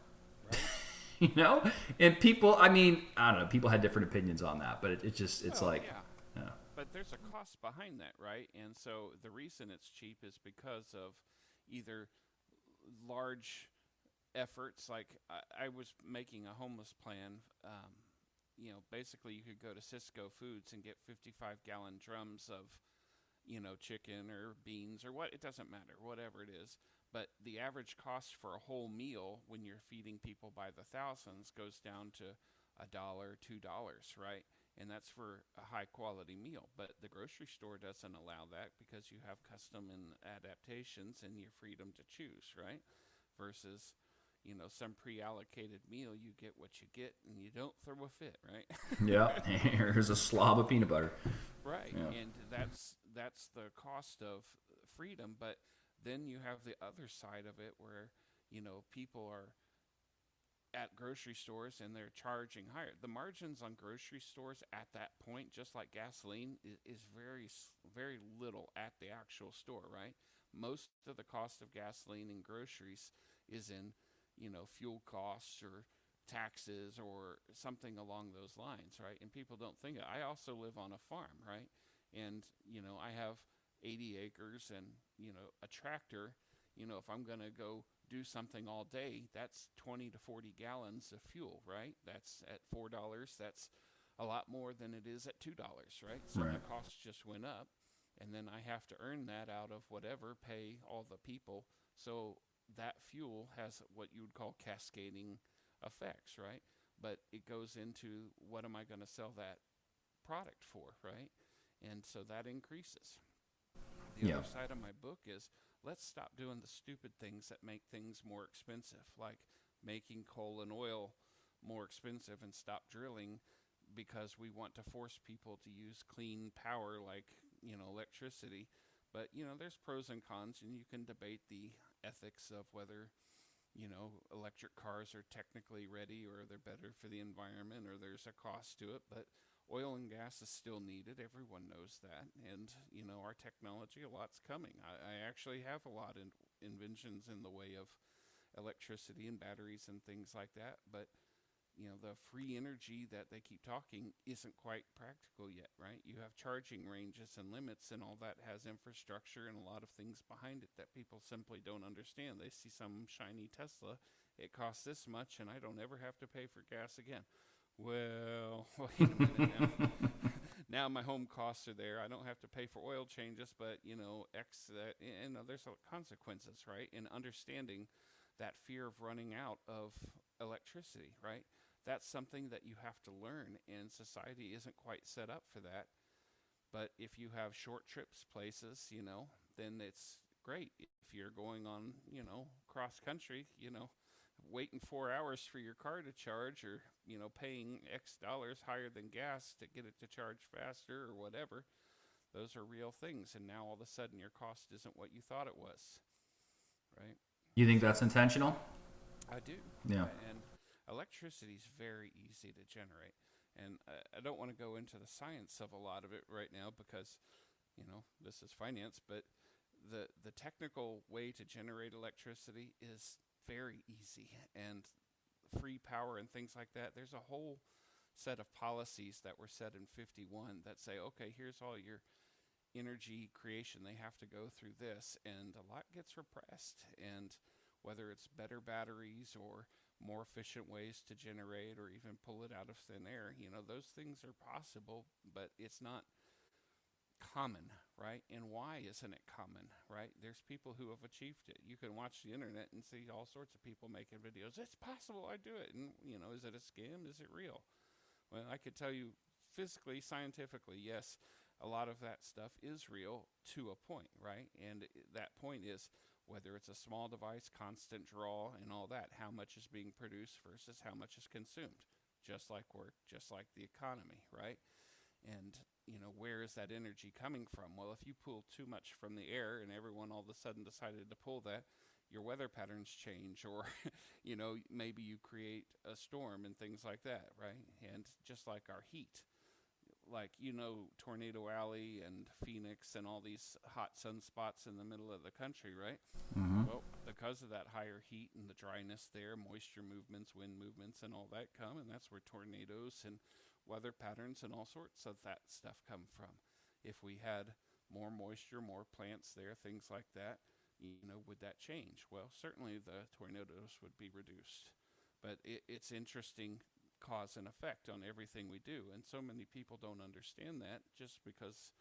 Speaker 2: Right.
Speaker 3: And people, I mean, I don't know, people had different opinions on that, but it's
Speaker 2: Well,
Speaker 3: like,
Speaker 2: yeah.
Speaker 3: yeah.
Speaker 2: But there's a cost behind that, right? And so the reason it's cheap is because of either large efforts. Like I was making a homeless plan. Basically you could go to Cisco Foods and get 55-gallon drums of, chicken or beans or what. It doesn't matter, whatever it is. But the average cost for a whole meal when you're feeding people by the thousands goes down to $1, $2, right? And that's for a high quality meal. But the grocery store doesn't allow that because you have custom and adaptations and your freedom to choose, right? Versus, some pre-allocated meal, you get what you get and you don't throw a fit, right?
Speaker 3: Yeah, here's a slob of peanut butter.
Speaker 2: Right.
Speaker 3: Yeah.
Speaker 2: And that's the cost of freedom. But then you have the other side of it where, people are at grocery stores and they're charging higher. The margins on grocery stores at that point, just like gasoline, is very little at the actual store, right? Most of the cost of gasoline and groceries is in, fuel costs or taxes or something along those lines, right? And people don't think it. I also live on a farm, right? And, I have 80 acres and, a tractor. If I'm going to go do something all day, that's 20 to 40 gallons of fuel, right? That's at $4. That's a lot more than it is at $2, right? So
Speaker 3: Right.
Speaker 2: my costs just went up. And then I have to earn that out of whatever, pay all the people. So that fuel has what you would call cascading effects, right? But it goes into what am I going to sell that product for, right? And so that increases. The
Speaker 3: Yeah.
Speaker 2: other side of my book is let's stop doing the stupid things that make things more expensive, like making coal and oil more expensive and stop drilling because we want to force people to use clean power like, electricity. But, there's pros and cons, and you can debate the ethics of whether, electric cars are technically ready or they're better for the environment or there's a cost to it. But oil and gas is still needed. Everyone knows that. And, our technology, a lot's coming. I actually have a lot of inventions in the way of electricity and batteries and things like that. But, the free energy that they keep talking isn't quite practical yet, right? You have charging ranges and limits, and all that has infrastructure and a lot of things behind it that people simply don't understand. They see some shiny Tesla, it costs this much, and I don't ever have to pay for gas again. Well, wait a minute now. Now my home costs are there. I don't have to pay for oil changes, but X that, there's consequences, right? In understanding that fear of running out of electricity, right? That's something that you have to learn, and society isn't quite set up for that. But if you have short trips places, then it's great. If you're going on, cross country, waiting 4 hours for your car to charge or, paying X dollars higher than gas to get it to charge faster or whatever, those are real things. And now all of a sudden your cost isn't what you thought it was, right?
Speaker 3: You think
Speaker 2: So
Speaker 3: that's intentional?
Speaker 2: I do.
Speaker 3: Yeah.
Speaker 2: And electricity is very easy to generate. And I don't want to go into the science of a lot of it right now because, this is finance, but the technical way to generate electricity is very easy. And free power and things like that, there's a whole set of policies that were set in 51 that say, okay, here's all your energy creation. They have to go through this, and a lot gets repressed. And whether it's better batteries or more efficient ways to generate or even pull it out of thin air, those things are possible, but it's not common, right? And why isn't it common, right? There's people who have achieved it. You can watch the internet and see all sorts of people making videos. It's possible, I do it. And, is it a scam? Is it real? Well, I could tell you physically, scientifically, yes, a lot of that stuff is real to a point, right? And that point is whether it's a small device, constant draw, and all that, how much is being produced versus how much is consumed. Just like work, just like the economy, right? And, where is that energy coming from? Well, if you pull too much from the air and everyone all of a sudden decided to pull that, your weather patterns change, or, maybe you create a storm and things like that, right? And just like our heat, like, Tornado Alley and Phoenix and all these hot sunspots in the middle of the country, right?
Speaker 3: Mm-hmm.
Speaker 2: Well, because of that higher heat and the dryness there, moisture movements, wind movements, and all that come, and that's where tornadoes and weather patterns and all sorts of that stuff come from. If we had more moisture, more plants there, things like that, would that change? Well, certainly the tornadoes would be reduced. But it's interesting cause and effect on everything we do. And so many people don't understand that just because,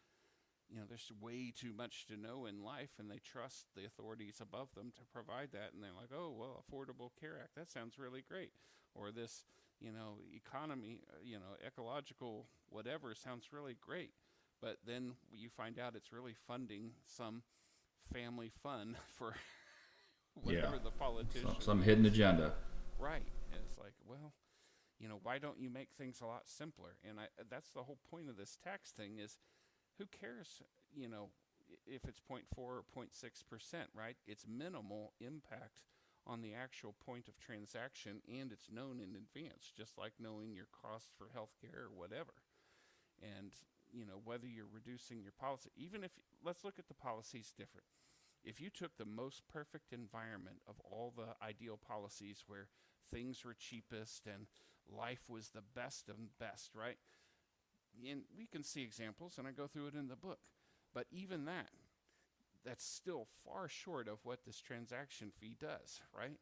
Speaker 2: there's way too much to know in life and they trust the authorities above them to provide that. And they're like, oh, well, Affordable Care Act, that sounds really great. Or this, economy, ecological whatever sounds really great. But then you find out it's really funding some family fun for whatever the politician.
Speaker 3: Some hidden agenda.
Speaker 2: Right. And it's like, well, why don't you make things a lot simpler? And that's the whole point of this tax thing is, who cares, if it's 0.4 or 0.6%, right? It's minimal impact on the actual point of transaction, and it's known in advance, just like knowing your cost for healthcare or whatever. And, whether you're reducing your policy, even if, let's look at the policies different. If you took the most perfect environment of all the ideal policies where things were cheapest and life was the best of best, right? And we can see examples, and I go through it in the book. But even that's still far short of what this transaction fee does, right?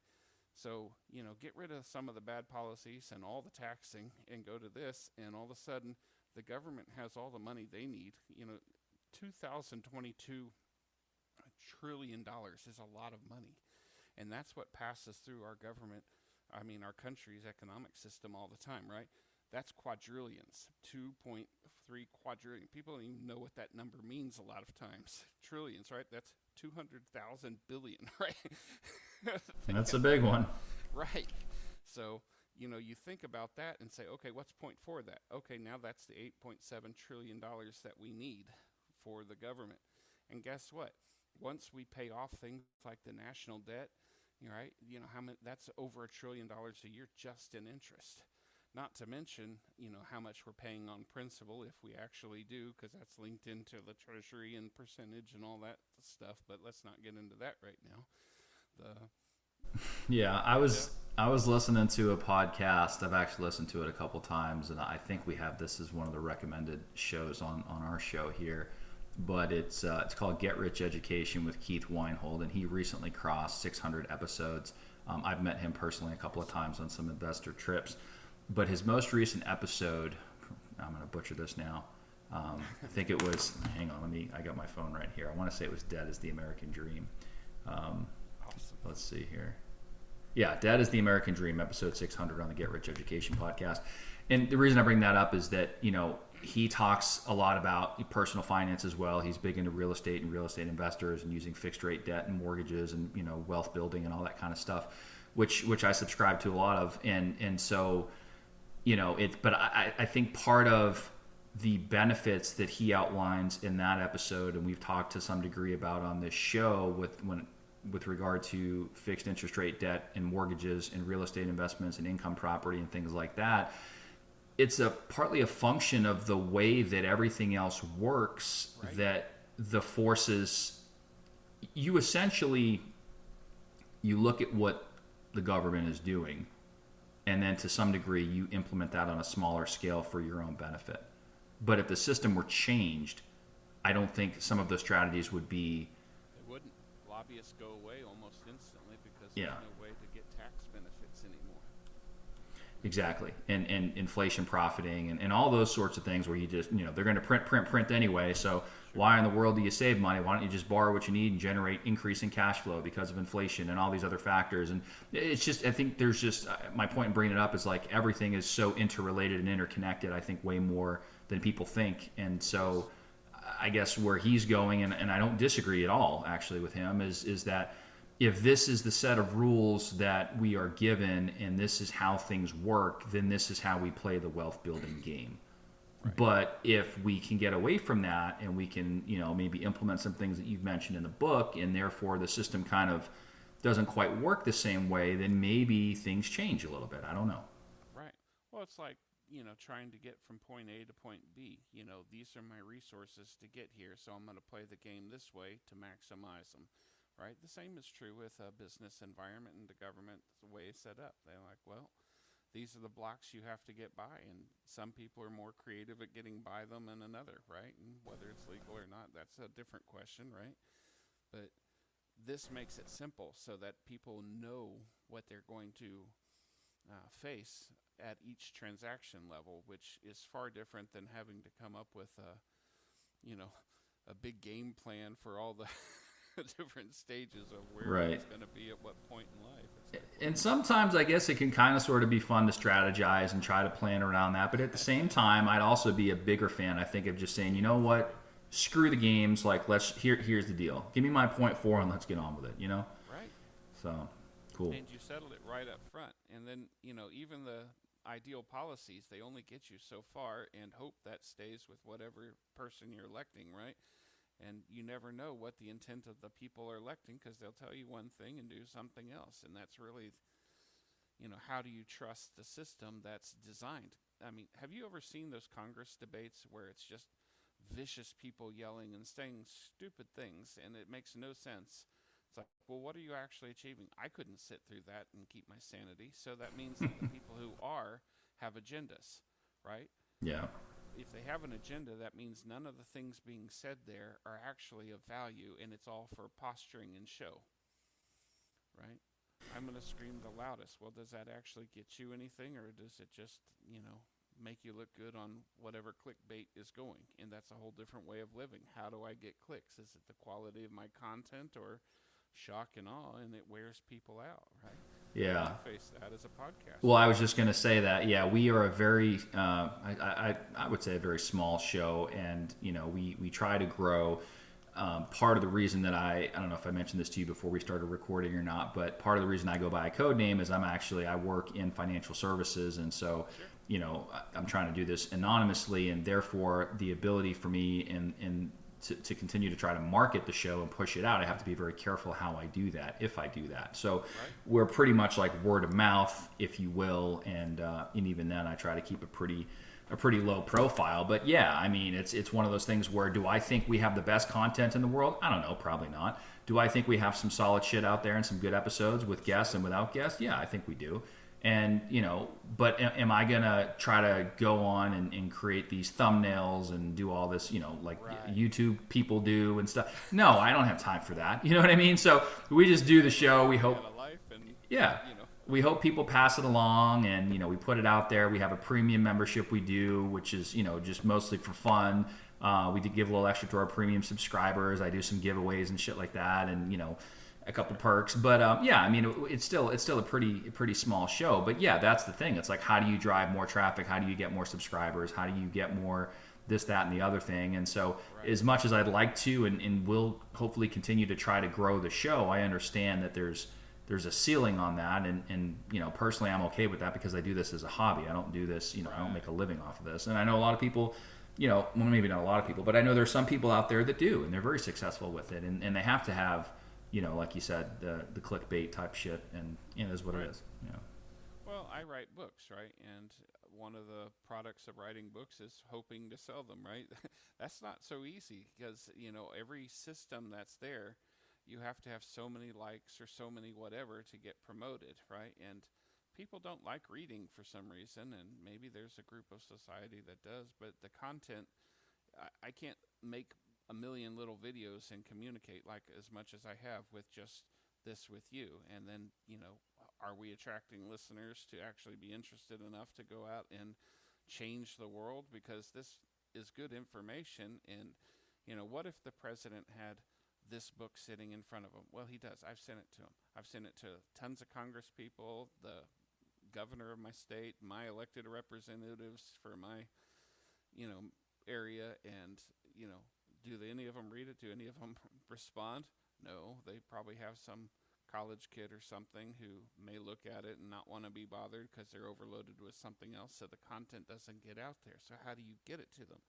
Speaker 2: So, get rid of some of the bad policies and all the taxing and go to this, and all of a sudden the government has all the money they need. $2022 trillion is a lot of money. And that's what passes through our government, our country's economic system all the time, right? That's quadrillions, 2.3 quadrillion. People don't even know what that number means a lot of times. Trillions, right? That's 200,000 billion, right?
Speaker 3: That's a big one.
Speaker 2: Right. So, you think about that and say, okay, what's 0.4 of that? Okay, now that's the $8.7 trillion that we need for the government. And guess what? Once we pay off things like the national debt, right? How much? That's over $1 trillion a year just in interest. Not to mention, how much we're paying on principal if we actually do, because that's linked into the treasury and percentage and all that stuff. But let's not get into that right now.
Speaker 3: Yeah, I was listening to a podcast. I've actually listened to it a couple times, and I think we have this as one of the recommended shows on our show here. But it's called Get Rich Education with Keith Weinhold, and he recently crossed 600 episodes. I've met him personally a couple of times on some investor trips. But his most recent episode, I'm going to butcher this now. I think it was, hang on, I got my phone right here. I want to say it was Dead is the American Dream.
Speaker 2: Awesome.
Speaker 3: Let's see here. Yeah, Dead is the American Dream, episode 600 on the Get Rich Education podcast. And the reason I bring that up is that, he talks a lot about personal finance as well. He's big into real estate and real estate investors and using fixed rate debt and mortgages and, wealth building and all that kind of stuff, which I subscribe to a lot of. And so, but I think part of the benefits that he outlines in that episode, and we've talked to some degree about on this show with regard to fixed interest rate debt and mortgages and real estate investments and income property and things like that, it's partly a function of the way that everything else works, right? That the forces, you look at what the government is doing, and then to some degree you implement that on a smaller scale for your own benefit. But if the system were changed, I don't think some of those strategies would be...
Speaker 2: They wouldn't. Lobbyists go away almost instantly because there's no way to get tax benefits anymore.
Speaker 3: Exactly. And inflation profiting and all those sorts of things where you just, they're going to print anyway. So
Speaker 2: Sure.
Speaker 3: why in the world do you save money? Why don't you just borrow what you need and generate increasing cash flow because of inflation and all these other factors? And it's just, I think there's just, my point in bringing it up is like everything is so interrelated and interconnected, I think way more than people think. And so I guess where he's going, and I don't disagree at all actually with him, is that if this is the set of rules that we are given and this is how things work, then this is how we play the wealth building game.
Speaker 2: Right.
Speaker 3: But if we can get away from that and we can, maybe implement some things that you've mentioned in the book, and therefore the system kind of doesn't quite work the same way, then maybe things change a little bit. I don't know.
Speaker 2: Right. Well, it's like, trying to get from point A to point B. These are my resources to get here, so I'm going to play the game this way to maximize them. Right? The same is true with a business environment and the government, the way it's set up. They're like, well, these are the blocks you have to get by, and some people are more creative at getting by them than another, right? And whether it's legal or not, that's a different question, right? But this makes it simple so that people know what they're going to face at each transaction level, which is far different than having to come up with you know, a big game plan for all the different stages of where
Speaker 3: Right.
Speaker 2: it's going to be at what point in life. It's like,
Speaker 3: And sometimes I guess it can kind of sort of be fun to strategize and try to plan around that. But at the same time, I'd also be a bigger fan, I think, of just saying, you know what, screw the games. Like, here's the deal. Give me my point four and let's get on with it.
Speaker 2: right.
Speaker 3: So, cool.
Speaker 2: And you settled it right up front. And then, even the ideal policies, they only get you so far, and hope that stays with whatever person you're electing, right? And you never know what the intent of the people are electing, because they'll tell you one thing and do something else. And that's really, how do you trust the system that's designed? I mean, have you ever seen those Congress debates where it's just vicious people yelling and saying stupid things, and it makes no sense? It's like, well, what are you actually achieving? I couldn't sit through that and keep my sanity. So that means that the people who have agendas, right?
Speaker 3: Yeah.
Speaker 2: If they have an agenda, that means none of the things being said there are actually of value, and it's all for posturing and show, right? I'm going to scream the loudest. Well, does that actually get you anything, or does it just, make you look good on whatever clickbait is going? And that's a whole different way of living. How do I get clicks? Is it the quality of my content or shock and awe, and it wears people out, right?
Speaker 3: Yeah.
Speaker 2: Face that as a podcast.
Speaker 3: Well, I was just going to say that. Yeah, we are a very, I would say a very small show, and we try to grow. Part of the reason that I don't know if I mentioned this to you before we started recording or not, but part of the reason I go by a code name is I work in financial services, and so I'm trying to do this anonymously, and therefore the ability for me and to continue to try to market the show and push it out, I have to be very careful how I do that, if I do that. So we're pretty much like word of mouth, if you will, and even then I try to keep a pretty low profile. But yeah, I mean, it's one of those things where, do I think we have the best content in the world? I don't know, probably not. Do I think we have some solid shit out there and some good episodes with guests and without guests? Yeah, I think we do. And, but am I going to try to go on and create these thumbnails and do all this, like YouTube people do and stuff? No, I don't have time for that. You know what I mean? So we just do the show. We hope, we hope people pass it along, and, we put it out there. We have a premium membership we do, which is, just mostly for fun. We did give a little extra to our premium subscribers. I do some giveaways and shit like that. And, a couple perks, but I mean, it's still a pretty small show. But yeah, that's the thing. It's like, how do you drive more traffic? How do you get more subscribers? How do you get more this, that, and the other thing? And so, as much as I'd like to, and will hopefully continue to try to grow the show, I understand that there's a ceiling on that, and personally, I'm okay with that because I do this as a hobby. I don't do this, I don't make a living off of this. And I know a lot of people, well, maybe not a lot of people, but I know there's some people out there that do, and they're very successful with it, and they have to have, like you said, the clickbait type shit, and it is what it is.
Speaker 2: Well, I write books, right? And one of the products of writing books is hoping to sell them, right? That's not so easy because, every system that's there, you have to have so many likes or so many whatever to get promoted, right? And people don't like reading for some reason, and maybe there's a group of society that does, but the content, I can't make a million little videos and communicate like as much as I have with just this with you. And then, are we attracting listeners to actually be interested enough to go out and change the world? Because this is good information. And, what if the president had this book sitting in front of him? Well, he does. I've sent it to him. I've sent it to tons of Congress people, the governor of my state, my elected representatives for my, area. And, do any of them read it? Do any of them respond? No, they probably have some college kid or something who may look at it and not want to be bothered because they're overloaded with something else, so the content doesn't get out there. So how do you get it to them?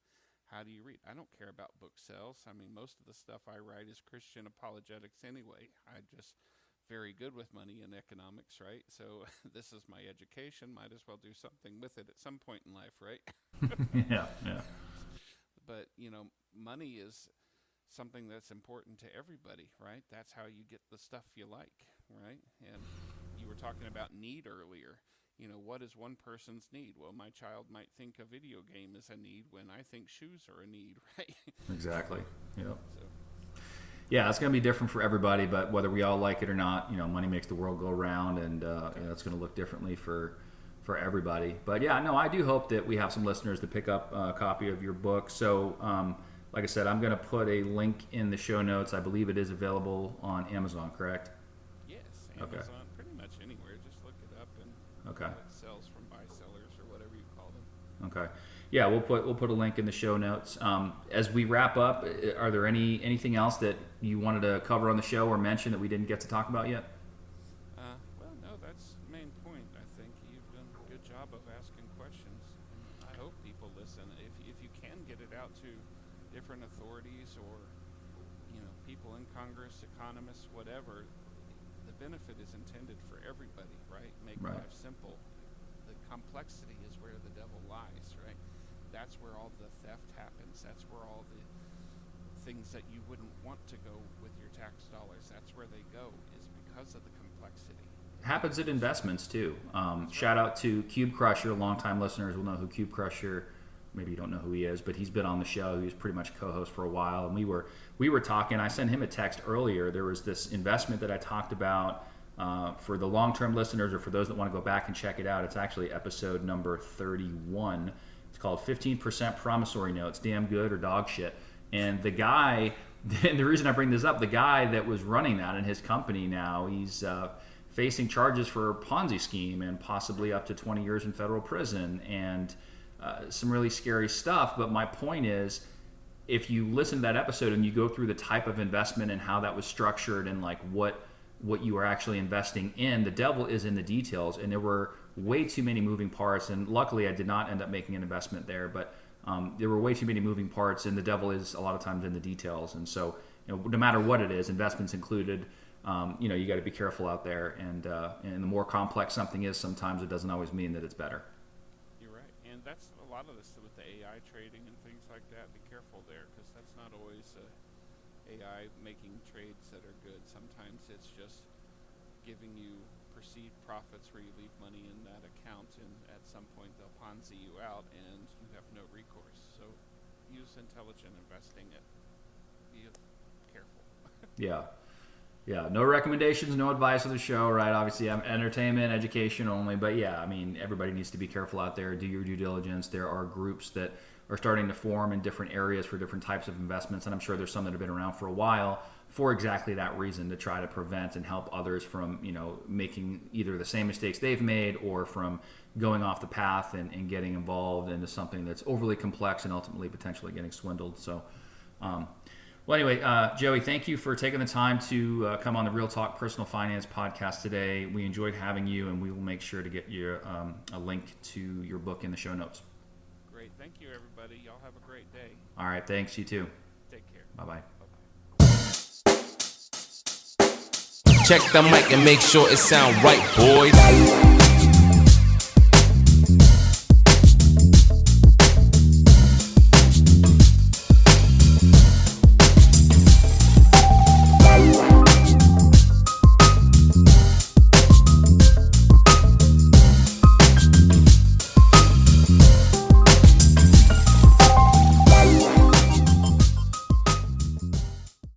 Speaker 2: How do you read? I don't care about book sales. I mean, most of the stuff I write is Christian apologetics anyway. I'm just very good with money and economics, right? So this is my education. Might as well do something with it at some point in life, right?
Speaker 3: Yeah.
Speaker 2: But, money is something that's important to everybody, right? That's how you get the stuff you like, right? And you were talking about need earlier. What is one person's need? Well, my child might think a video game is a need when I think shoes are a need, right?
Speaker 3: Exactly. Yeah.
Speaker 2: So.
Speaker 3: Yeah, it's going to be different for everybody, but whether we all like it or not, money makes the world go round, and it's going to look differently for everybody. But yeah, no, I do hope that we have some listeners to pick up a copy of your book. So, like I said, I'm going to put a link in the show notes. I believe it is available on Amazon, correct?
Speaker 2: Yes, Amazon, pretty much anywhere. Just look it up and it sells from buy sellers or whatever you call them.
Speaker 3: Okay. Yeah, we'll put a link in the show notes. As we wrap up, are there anything else that you wanted to cover on the show or mention that we didn't get to talk about yet?
Speaker 2: Well, no, that's the main point. I think you've done a good job of asking questions. And I hope people listen. If you can get it out to different authorities or people in Congress, economists, whatever, the benefit is intended for everybody, right? Make life simple. The complexity is where the devil lies, right? That's where all the theft happens. That's where all the things that you wouldn't want to go with your tax dollars, that's where they go, is because of the complexity.
Speaker 3: Happens at investments too. Shout out to Cube Crusher. Longtime listeners will know who Cube Crusher. Maybe you don't know who he is, but he's been on the show. He was pretty much co-host for a while, and we were talking. I sent him a text earlier. There was this investment that I talked about for the long-term listeners, or for those that want to go back and check it out. It's actually episode number 31. It's called 15% Promissory Notes, Damn Good or Dog Shit. And the guy, and the reason I bring this up, the guy that was running that in his company now, he's facing charges for a Ponzi scheme and possibly up to 20 years in federal prison and some really scary stuff. But my point is, if you listen to that episode and you go through the type of investment and how that was structured and like what you are actually investing in, the devil is in the details. And there were way too many moving parts. And luckily I did not end up making an investment there, but there were way too many moving parts, and the devil is a lot of times in the details. And so, no matter what it is, investments included, you got to be careful out there. And the more complex something is, sometimes it doesn't always mean that it's better.
Speaker 2: You're right. And that's a lot of this with the AI trading and things like that. Be careful there, because that's not always AI making trades that are good. Sometimes it's just giving you perceived profits where you leave money in that account, and at some point they'll Ponzi you out and you have no recourse. So use intelligent investing. Be careful.
Speaker 3: Yeah. No recommendations, no advice of the show, right? Obviously, I'm entertainment, education only. But yeah, I mean, everybody needs to be careful out there. Do your due diligence. There are groups that are starting to form in different areas for different types of investments, and I'm sure there's some that have been around for a while for exactly that reason, to try to prevent and help others from, making either the same mistakes they've made or from going off the path and getting involved into something that's overly complex and ultimately potentially getting swindled. So, well, anyway, Joey, thank you for taking the time to come on the Real Talk Personal Finance podcast today. We enjoyed having you, and we will make sure to get you a link to your book in the show notes.
Speaker 2: Great. Thank you, everybody. Y'all have a great day.
Speaker 3: All right. Thanks. You too.
Speaker 2: Take care.
Speaker 3: Bye-bye.
Speaker 1: Check the mic and make sure it sound right, boys.